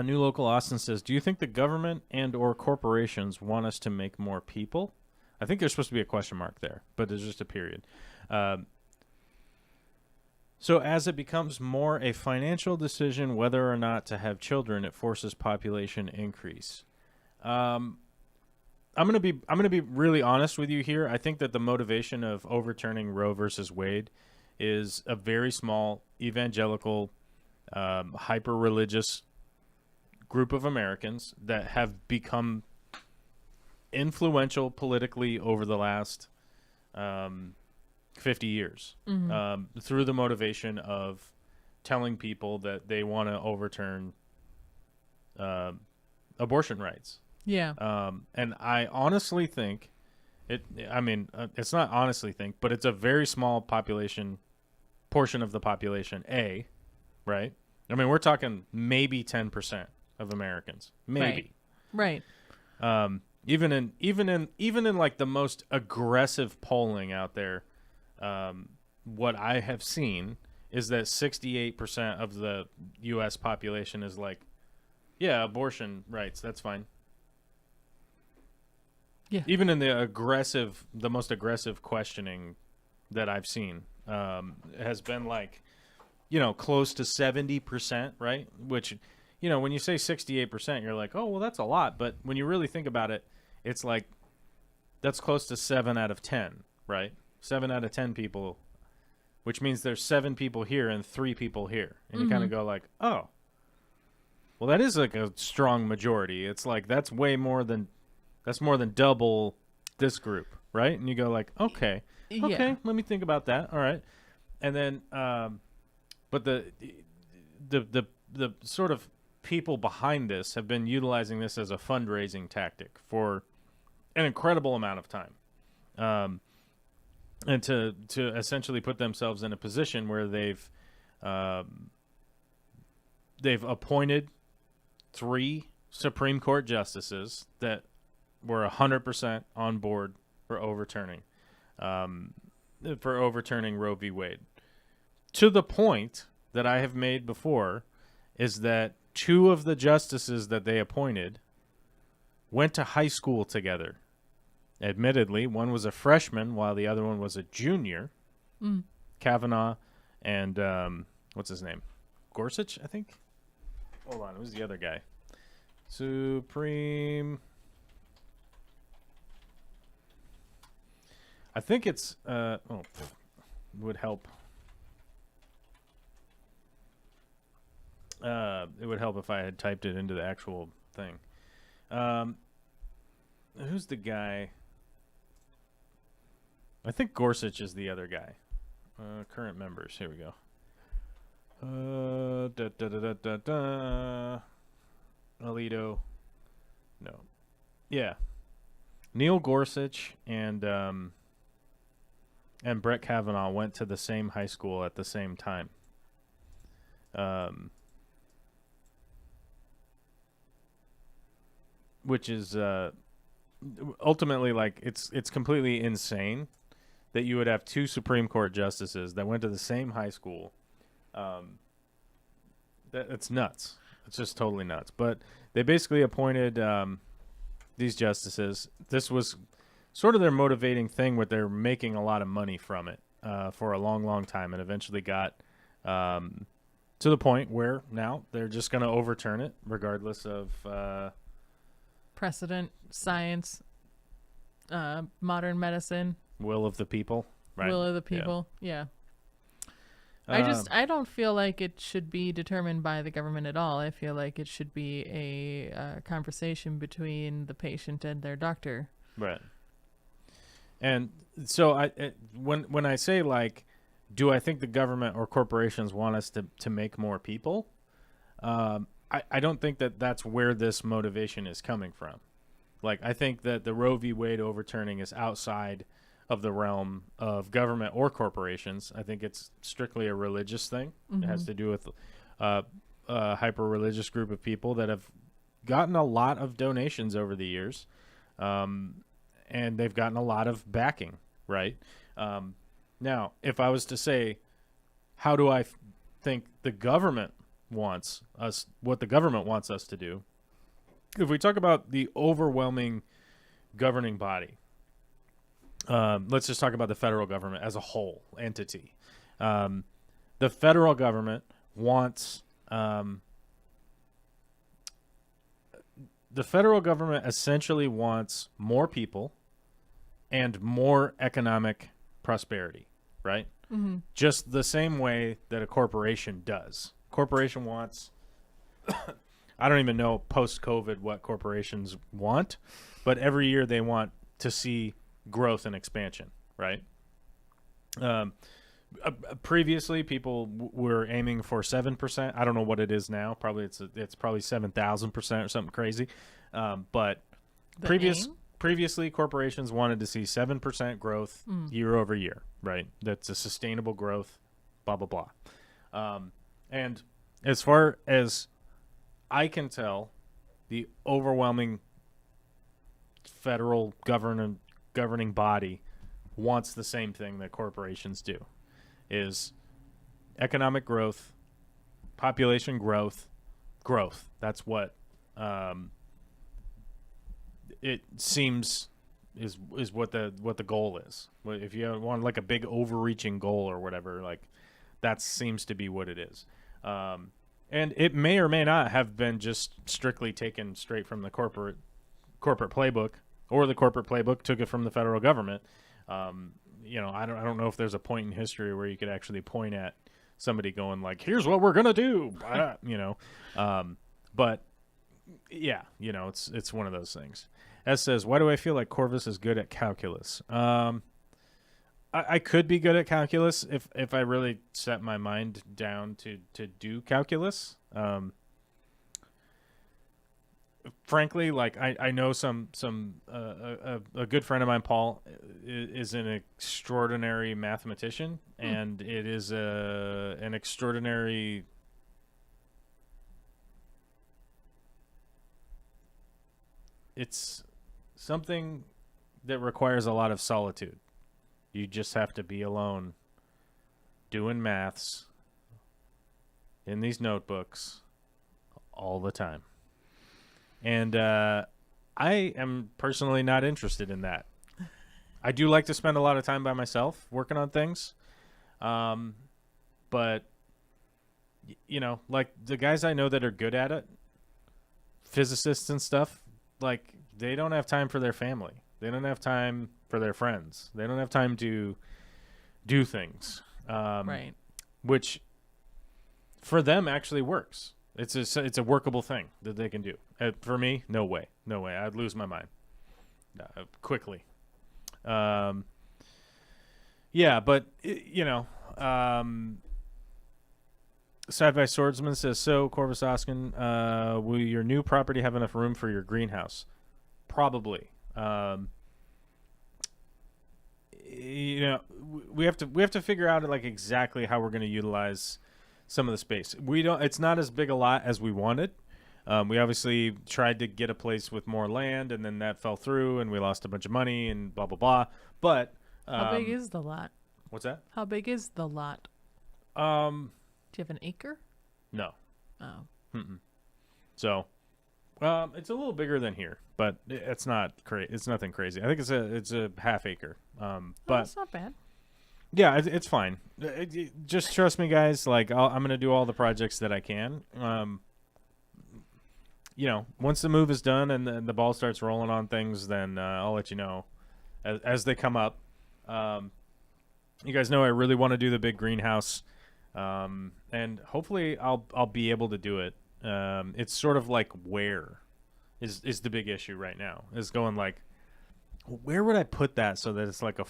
New Local Austin says, do you think the government and or corporations want us to make more people? I think there's supposed to be a question mark there, but there's just a period. So as it becomes more a financial decision whether or not to have children, it forces population increase. I'm gonna be really honest with you here. I think that the motivation of overturning Roe versus Wade is a very small evangelical, hyper-religious group of Americans that have become influential politically over the last 50 years through the motivation of telling people that they want to overturn abortion rights. Yeah. And I honestly think it's not honestly think, but it's a very small portion of the population, right? I mean, we're talking maybe 10% of Americans, maybe. Right. Even in like the most aggressive polling out there, what I have seen is that 68% of the U.S. population is like, yeah, abortion rights, that's fine. Yeah. Even in the most aggressive questioning that I've seen, has been like, close to 70%, right? Which, when you say 68%, you're like, oh, well, that's a lot. But when you really think about it, it's like, that's close to 7 out of 10, right? 7 out of 10 people, which means there's 7 people here and 3 people here. And you kind of go like, oh, well, that is like a strong majority. It's like, that's more than double this group, right? And you go like, okay, let me think about that. All right. And then, but the sort of people behind this have been utilizing this as a fundraising tactic for an incredible amount of time. And to essentially put themselves in a position where they've appointed 3 Supreme Court justices that were 100% on board for overturning for overturning Roe v. Wade. To the point that I have made before is that 2 of the justices that they appointed went to high school together. Admittedly, one was a freshman while the other one was a junior. Kavanaugh and what's his name? Gorsuch, I think. Hold on, who's the other guy? Supreme. I think it's would help. It would help if I had typed it into the actual thing. Who's the guy? I think Gorsuch is the other guy. Current members. Here we go. Alito. No. Yeah. Neil Gorsuch and Brett Kavanaugh went to the same high school at the same time. Which is ultimately, like, it's completely insane that you would have 2 Supreme Court justices that went to the same high school. It's nuts. It's just totally nuts. But they basically appointed these justices. This was sort of their motivating thing, with they're making a lot of money from it for a long, long time, and eventually got to the point where now they're just going to overturn it regardless of precedent, science, modern medicine. Will of the people, right? Will of the people, yeah. I don't feel like it should be determined by the government at all. I feel like it should be a conversation between the patient and their doctor. Right. And so when I say, like, do I think the government or corporations want us to make more people? I don't think that that's where this motivation is coming from. Like, I think that the Roe v. Wade overturning is outside of the realm of government or corporations. I think it's strictly a religious thing. It has to do with a hyper-religious group of people that have gotten a lot of donations over the years, and they've gotten a lot of backing, right? Now, if I was to say, how do I think the government wants us, what the government wants us to do, if we talk about the overwhelming governing body, let's just talk about the federal government as a whole entity. The federal government wants essentially wants more people and more economic prosperity, right? Mm-hmm. Just the same way that a corporation does. Corporation wants I don't even know post-COVID what corporations want, but every year they want to see growth and expansion, right? Previously, people were aiming for 7%. I don't know what it is now. Probably it's probably 7,000% or something crazy. But previously, corporations wanted to see 7% growth year over year, right? That's a sustainable growth, blah blah blah. And as far as I can tell, the overwhelming federal governing body wants the same thing that corporations do, is economic growth, population growth. That's what it seems is what the goal is. If you want like a big overreaching goal or whatever, like that seems to be what it is. And it may or may not have been just strictly taken straight from the corporate playbook, or the corporate playbook took it from the federal government. I don't know if there's a point in history where you could actually point at somebody going like, "Here's what we're gonna do," but yeah, it's one of those things. S says, "Why do I feel like Corvus is good at calculus?" I could be good at calculus if I really set my mind down to do calculus. Frankly, like I know a good friend of mine, Paul, is an extraordinary mathematician, and it is an extraordinary. It's something that requires a lot of solitude. You just have to be alone doing maths in these notebooks all the time. And I am personally not interested in that. I do like to spend a lot of time by myself working on things. But, you know, like the guys I know that are good at it, physicists and stuff, like they don't have time for their family. They don't have time for their friends. They don't have time to do things. Right. Which for them actually works. It's a workable thing that they can do. For me, no way. I'd lose my mind quickly. Yeah, but you know, Sci-Fi Swordsman says, so Corvus Oskin, will your new property have enough room for your greenhouse? Probably. You know, we have to figure out like exactly how we're going to utilize some of the space. It's not as big a lot as we wanted. We obviously tried to get a place with more land, and then that fell through, and we lost a bunch of money, and blah blah blah. But how big is the lot? What's that? How big is the lot? Do you have an acre? No. Oh. Mm-mm. So, it's a little bigger than here, but it's not it's nothing crazy. I think it's a half acre. But it's not bad. Yeah, it's fine. Just trust me, guys. Like I'm gonna do all the projects that I can. You know, once the move is done and the ball starts rolling on things, then I'll let you know as they come up. You guys know I really want to do the big greenhouse, and hopefully I'll be able to do it. It's sort of like where is the big issue right now? Is going like, where would I put that so that it's like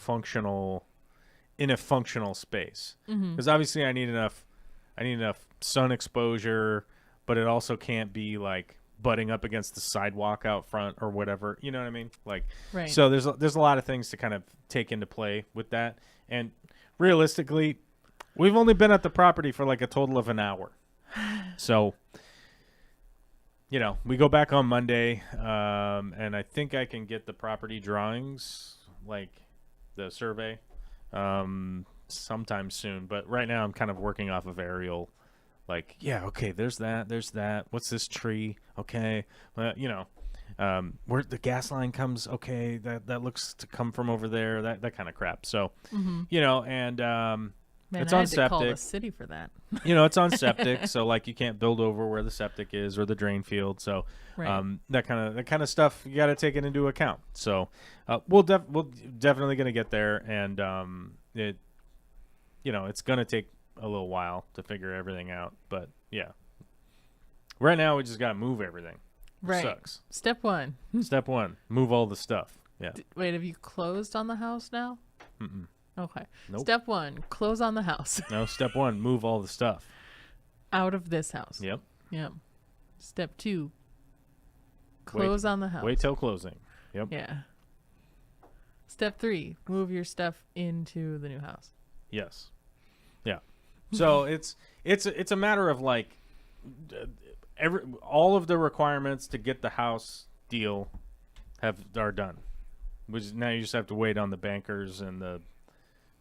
in a functional space? Because obviously I need enough sun exposure, but it also can't be like butting up against the sidewalk out front or whatever. You know what I mean? Like, right. So there's a lot of things to kind of take into play with that. And realistically, we've only been at the property for like a total of an hour. So, you know, we go back on Monday, and I think I can get the property drawings, like the survey, sometime soon. But right now I'm kind of working off of aerial. Like, yeah, okay, there's that. What's this tree? Okay. You know, where the gas line comes, okay, that looks to come from over there, that kind of crap. So, you know, and Man, it's on septic. Call the city for that. You know, it's on septic, so like you can't build over where the septic is or the drain field. So, right. that kind of stuff you got to take it into account. So, we'll definitely gonna get there, and it, you know, it's gonna take a little while to figure everything out, but yeah, right now we just gotta move everything. Right. Sucks. Step one, move all the stuff. Yeah. Wait, have you closed on the house now? Mm-mm. Okay. Nope. Step one, close on the house. No, step one, move all the stuff out of this house. Yep. Step two, close on the house. Wait till closing. Yep. Yeah. Step three, move your stuff into the new house. Yes. Yeah. So it's a matter of like all of the requirements to get the house deal are done. Which now you just have to wait on the bankers and the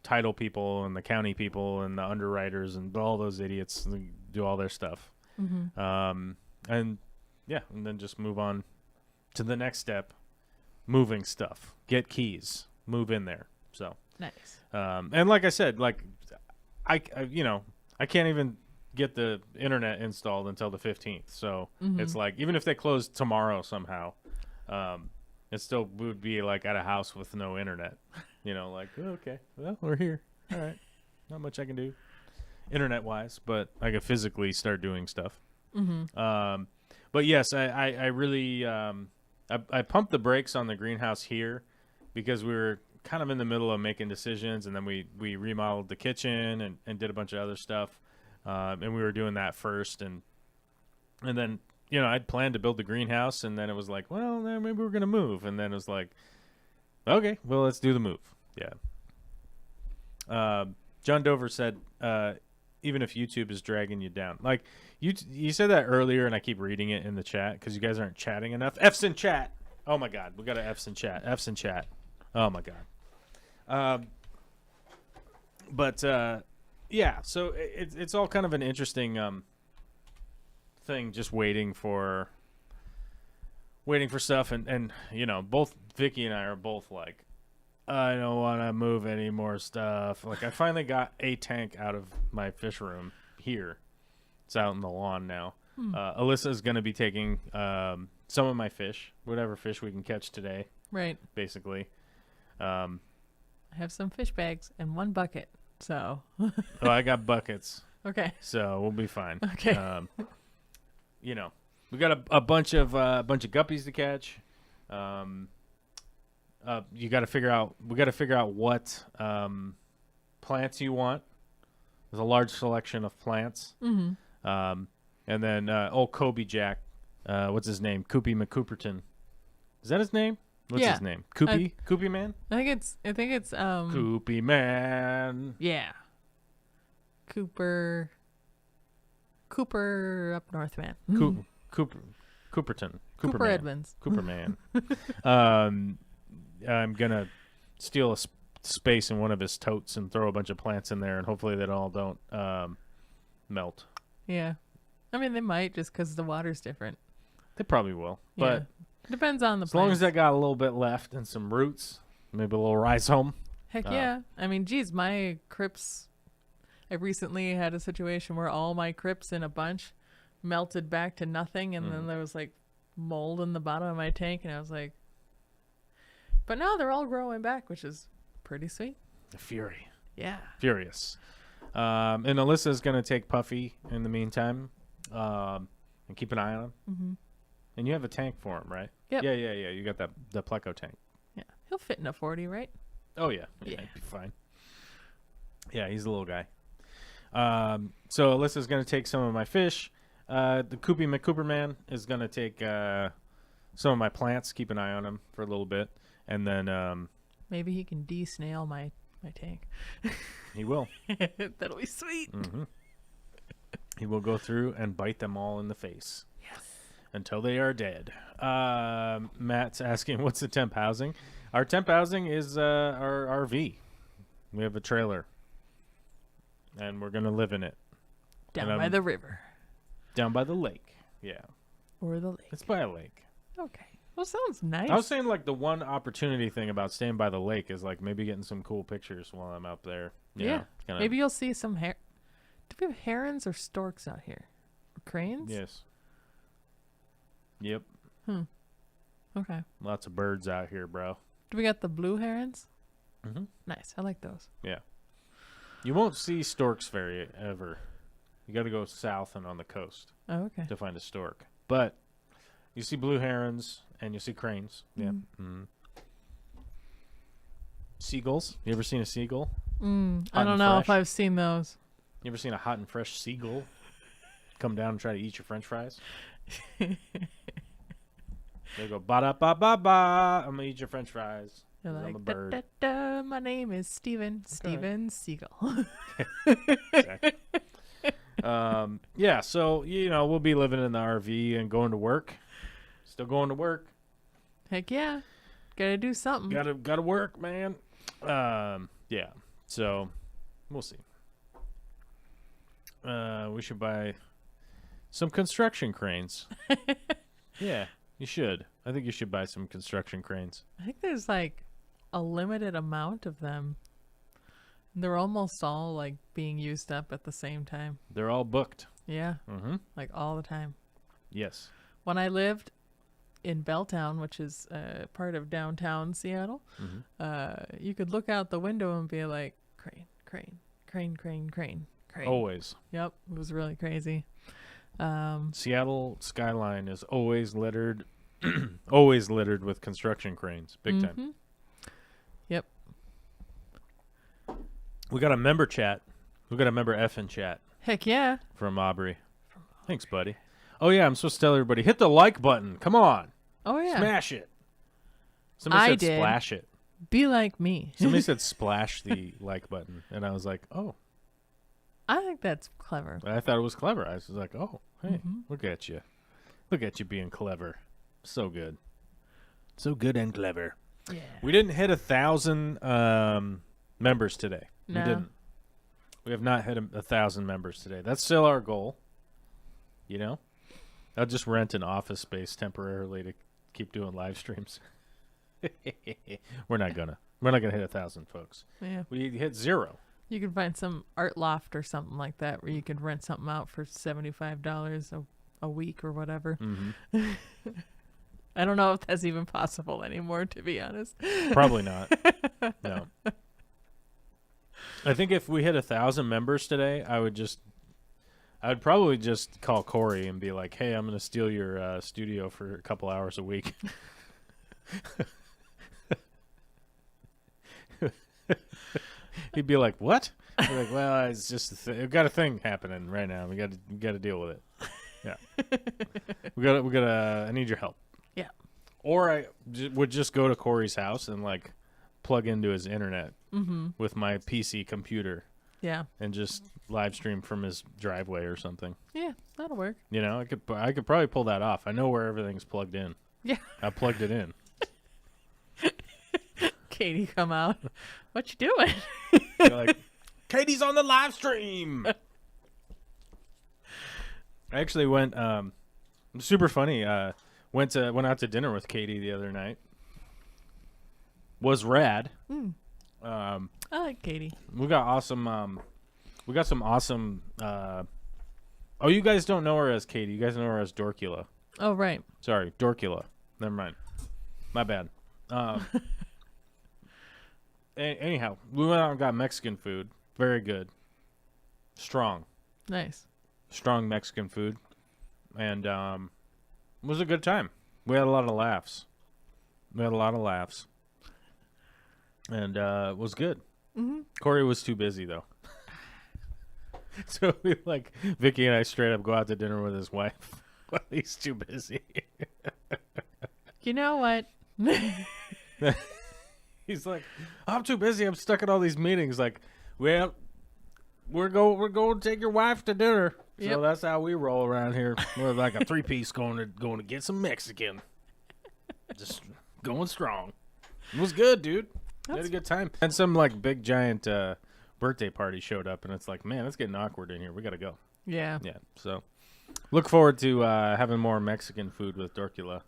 title people and the county people and the underwriters and all those idiots to do all their stuff. And yeah, and then just move on to the next step, moving stuff, get keys, move in there. So nice. And like I said, like I you know, I can't even get the internet installed until the 15th. So it's like, even if they closed tomorrow somehow, it still would be like at a house with no internet. You know, like, oh, okay, well, we're here. All right. Not much I can do internet wise, but I could physically start doing stuff. But yes, I really, I pumped the brakes on the greenhouse here because we were kind of in the middle of making decisions, and then we remodeled the kitchen and did a bunch of other stuff. And we were doing that first, and then, you know, I'd planned to build the greenhouse, and then it was like, well, then maybe we're going to move. And then it was like, okay, well, let's do the move. Yeah. John Dover said, even if YouTube is dragging you down. Like, you said that earlier, and I keep reading it in the chat because you guys aren't chatting enough. F's in chat. Oh, my God. We got an F's in chat. F's in chat. Oh, my God. But yeah, so it's all kind of an interesting thing, just waiting for stuff, and you know, both Vicky and I are both like, I don't want to move any more stuff. Like, I finally got a tank out of my fish room here. It's out in the lawn now. Alyssa's going to be taking some of my fish, whatever fish we can catch today. Right. Basically. I have some fish bags and 1 bucket, so. Oh, I got buckets. Okay. So we'll be fine. Okay. You know, we got a bunch of guppies to catch. You got to figure out. We got to figure out what plants you want. There's a large selection of plants. Mm-hmm. And then old Kobe Jack, what's his name? Koopy McCooperton. Is that his name? What's his name? Koopy? Koopy Man? I think it's Koopy Man. Yeah. Cooper up north, man. Cooperton. Cooper Man. Edmonds. Cooper Man. I'm gonna steal a space in one of his totes and throw a bunch of plants in there, and hopefully they all don't melt. Yeah. I mean, they might, just because the water's different. They probably will. But depends on the as long as I got a little bit left and some roots, maybe a little rhizome. Heck yeah. I mean, geez, my crypts, I recently had a situation where all my crypts in a bunch melted back to nothing, and then there was like mold in the bottom of my tank, and I was like, but now they're all growing back, which is pretty sweet. The fury. Yeah. Furious. And Alyssa's going to take Puffy in the meantime and keep an eye on him. Mm-hmm. And you have a tank for him, right? Yep. Yeah. You got the Pleco tank. Yeah. He'll fit in a 40, right? Oh, yeah. He'd be fine. Yeah, he's a little guy. So Alyssa's going to take some of my fish. The Koopy McCooperman is going to take some of my plants, keep an eye on him for a little bit. And then... maybe he can de-snail my tank. He will. That'll be sweet. Mm-hmm. He will go through and bite them all in the face. Yes. Until they are dead. Matt's asking, what's the temp housing? Our temp housing is our RV. We have a trailer. And we're going to live in it. Down by the river. Down by the lake. Yeah. Or the lake. It's by a lake. Okay. Well, sounds nice. I was saying, like, the one opportunity thing about staying by the lake is, like, maybe getting some cool pictures while I'm up there. Yeah. Maybe you'll see some Do we have herons or storks out here? Or cranes? Yes. Yep. Okay. Lots of birds out here, bro. Do we got the blue herons? Mm-hmm. Nice. I like those. Yeah. You won't see storks very ever. You got to go south and on the coast. Oh, okay. To find a stork. But you see blue herons and you see cranes. Yeah. Mm-hmm. Seagulls. You ever seen a seagull? I don't know if I've seen those. You ever seen a hot and fresh seagull come down and try to eat your French fries? They go ba-da-ba-ba-ba. I'm gonna eat your French fries. They're like, I'm a bird. My name is Steven. Okay. Steven Seagull. Exactly. Yeah, so you know we'll be living in the RV and going to work. Still going to work. Heck yeah, gotta do something. Gotta work, man. Yeah. So we'll see. We should buy some construction cranes. Yeah, you should. I think you should buy some construction cranes. I think there's like a limited amount of them. They're almost all like being used up at the same time. They're all booked. Yeah. Mm-hmm. Like all the time. Yes. When I lived in Belltown, which is part of downtown Seattle, you could look out the window and be like, crane, crane, crane, crane, crane, crane. Always. Yep. It was really crazy. Seattle skyline is always littered, always littered with construction cranes. Big time. Yep. We got a member chat. We got a member F in chat. Heck yeah. From Aubrey. Thanks, buddy. Oh, yeah, I'm supposed to tell everybody, hit the like button. Come on. Oh, yeah. Smash it. Somebody said splash it. Be like me. Somebody said splash the like button. And I was like, oh. I think that's clever. I thought it was clever. I was like, oh, hey, look at you. Look at you being clever. So good. So good and clever. Yeah. We didn't hit 1,000 members today. No. We didn't. We have not hit 1,000 members today. That's still our goal. You know? I'll just rent an office space temporarily to keep doing live streams. We're not gonna hit 1,000, folks. Yeah. We hit 0. You could find some art loft or something like that where you could rent something out for $75 a week or whatever. Mm-hmm. I don't know if that's even possible anymore, to be honest. Probably not. No. I think if we hit 1,000 members today, I would probably just call Corey and be like, "Hey, I'm going to steal your studio for a couple hours a week." He'd be like, "What?" I'd be like, "Well, it's just we've got a thing happening right now. We got to deal with it. Yeah, we got to. I need your help." Yeah. Or I would just go to Corey's house and like plug into his internet with my PC computer. Yeah. And just live stream from his driveway or something. Yeah, that'll work. You know, I could probably pull that off. I know where everything's plugged in. Yeah. I plugged it in. Katie, come out. What you doing? You're like, Katie's on the live stream. I actually went super funny. Went out to dinner with Katie the other night. Was rad. I like Katie. We got some awesome oh, you guys don't know her as Katie. You guys know her as Dorkula. Oh, right. Sorry, Dorkula. Never mind. My bad. Anyhow, we went out and got Mexican food. Very good. Strong. Nice. Strong Mexican food. And it was a good time. We had a lot of laughs. And it was good. Mm-hmm. Corey was too busy, though. So Vicky and I straight up go out to dinner with his wife while he's too busy. You know what? He's like, I'm too busy. I'm stuck in all these meetings. Like, well, we're going to take your wife to dinner. Yep. So that's how we roll around here. We're like a 3-piece going to get some Mexican. Just going strong. It was good, dude. We had a good time. And some big giant birthday party showed up, and it's like, man, it's getting awkward in here. We got to go. Yeah. Yeah. So look forward to having more Mexican food with Dorkula.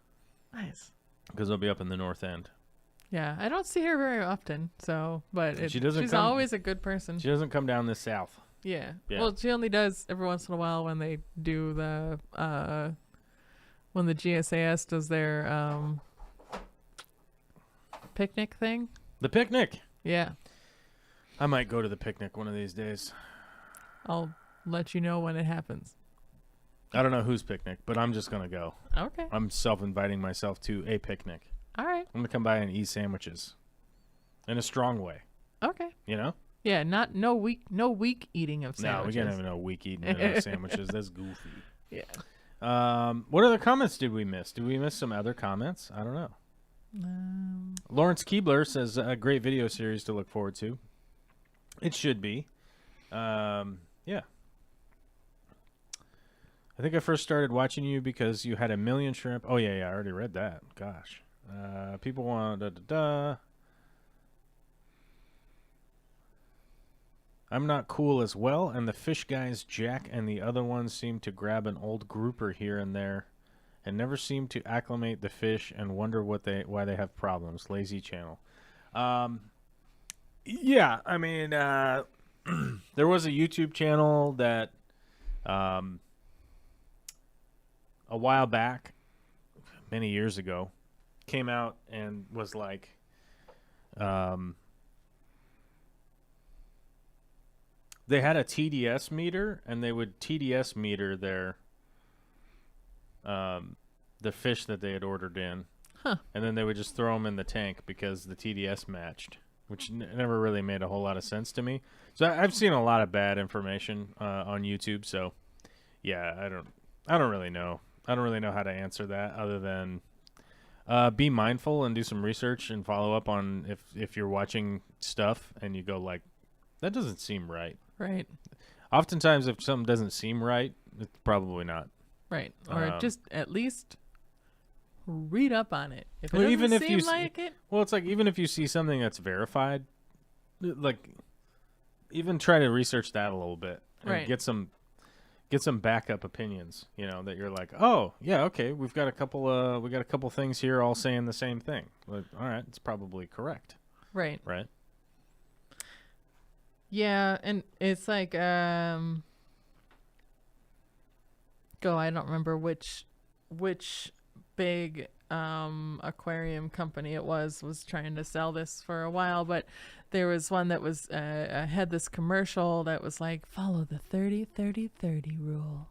Nice. Because they'll be up in the North End. Yeah, I don't see her very often, but she's always a good person. She doesn't come down this south. Yeah. Well, she only does every once in a while when they do when the GSAS does their picnic thing. The picnic. Yeah. I might go to the picnic one of these days. I'll let you know when it happens. I don't know whose picnic, but I'm just going to go. Okay. I'm self-inviting myself to a picnic. All right. I'm going to come by and eat sandwiches. In a strong way. Okay. You know? Yeah, no weak eating of sandwiches. No, we can't have no weak eating of sandwiches. That's goofy. Yeah. What other comments did we miss? Did we miss some other comments? I don't know. Lawrence Keebler says a great video series to look forward to. It should be. Yeah. I think I first started watching you because you had 1 million shrimp. Oh, yeah, I already read that. Gosh. People want I'm not cool as well, and the fish guys, Jack and the other ones, seem to grab an old grouper here and there and never seem to acclimate the fish and wonder why they have problems. Lazy channel. Yeah, I mean, there was a YouTube channel that a while back, many years ago, came out and was like, they had a TDS meter, and they would TDS meter their the fish that they had ordered in, and then they would just throw them in the tank because the TDS matched, which never really made a whole lot of sense to me. So I've seen a lot of bad information on YouTube. So yeah, I don't really know. I don't really know how to answer that other than be mindful and do some research and follow up on if you're watching stuff and you go like, that doesn't seem right. Right. Oftentimes, if something doesn't seem right, it's probably not. Right. Or just at least read up on it. If it doesn't seem like it. Well, it's like even if you see something that's verified, like even try to research that a little bit and Right. get some backup opinions, that you're like, oh yeah, okay, we got a couple things here all saying the same thing. Like, all right, it's probably correct. Right. Right. Yeah, and it's like I don't remember which big aquarium company it was trying to sell this for a while, but there was one that was had this commercial that was like, follow the 30-30-30 rule.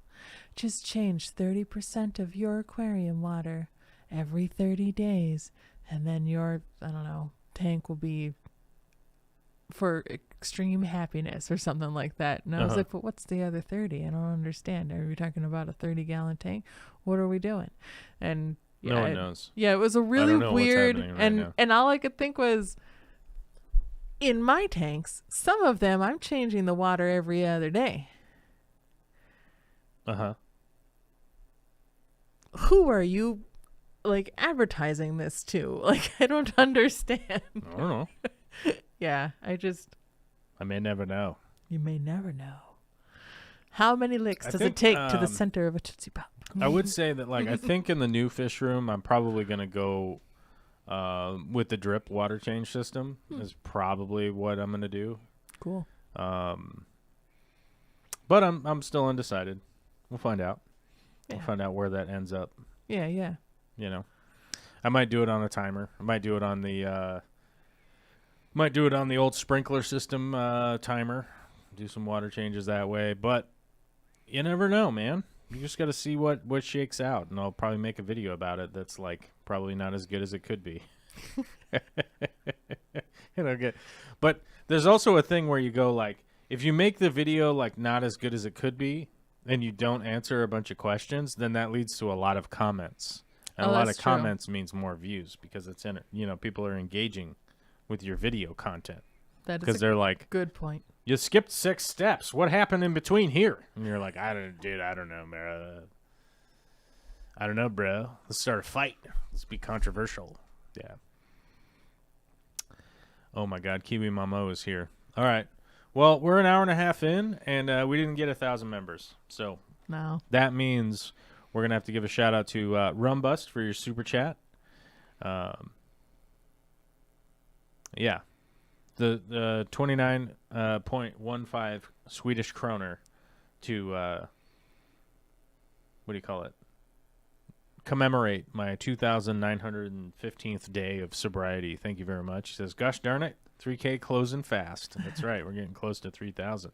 Just change 30% of your aquarium water every 30 days, and then your, I don't know, tank will be for extreme happiness or something like that. And I was like, but what's the other 30? I don't understand. Are we talking about a 30-gallon tank? What are we doing? And no one knows. Yeah, it was a really weird, right and all I could think was, in my tanks, some of them I'm changing the water every other day. Who are you, like, advertising this to? Like, I don't understand. I don't know. Yeah, I may never know. You may never know. How many licks does it take to the center of a Tootsie Pop? I would say that, like, I think in the new fish room, I'm probably going to go with the drip water change system is probably what I'm going to do. Cool. But I'm still undecided. We'll find out. Yeah. We'll find out where that ends up. Yeah. I might do it on a timer. I might do it on the old sprinkler system timer. Do some water changes that way. But you never know, man. You just got to see what shakes out, and I'll probably make a video about it that's, like, probably not as good as it could be. But there's also a thing where you go, like, if you make the video, like, not as good as it could be, and you don't answer a bunch of questions, then that leads to a lot of comments. And a lot of comments means more views because it's people are engaging with your video content. That is because they're like, good point. You skipped 6 steps. What happened in between here? And you're like, I don't know, bro. I don't know, bro. Let's start a fight. Let's be controversial. Yeah. Oh my God, Kiwi Mamo is here. All right. Well, we're an hour and a half in, and we didn't get 1,000 members. So no, that means we're gonna have to give a shout out to Rumbust for your super chat. Yeah. The 29.15 Swedish kroner to what do you call it? Commemorate my 2,915th day of sobriety. Thank you very much. He says, "Gosh darn it, 3K closing fast." That's right, we're getting close to 3,000.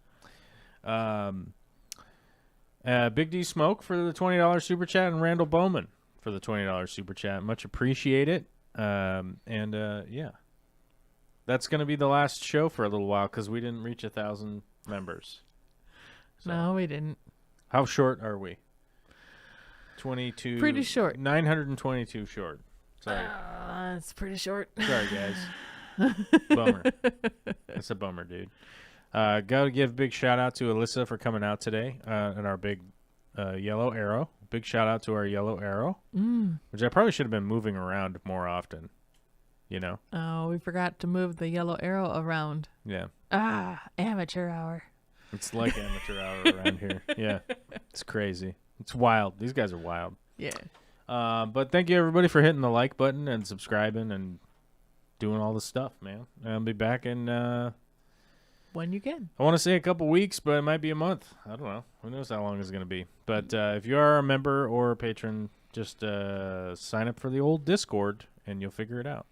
Big D Smoke for the $20 super chat, and Randall Bowman for the $20 super chat. Much appreciate it. Yeah. That's going to be the last show for a little while because we didn't reach 1,000 members. So. No, we didn't. How short are we? 22. Pretty short. 922 short. Sorry. It's pretty short. Sorry, guys. Bummer. It's a bummer, dude. Got to give a big shout out to Alyssa for coming out today in our big yellow arrow. Big shout out to our yellow arrow, which I probably should have been moving around more often. Oh, we forgot to move the yellow arrow around. Yeah. Amateur hour. It's like amateur hour around here. Yeah. It's crazy. It's wild. These guys are wild. Yeah. But thank you, everybody, for hitting the like button and subscribing and doing all the stuff, man. I'll be back in... when you can. I want to say a couple weeks, but it might be a month. I don't know. Who knows how long it's going to be. But if you are a member or a patron, just sign up for the old Discord, and you'll figure it out.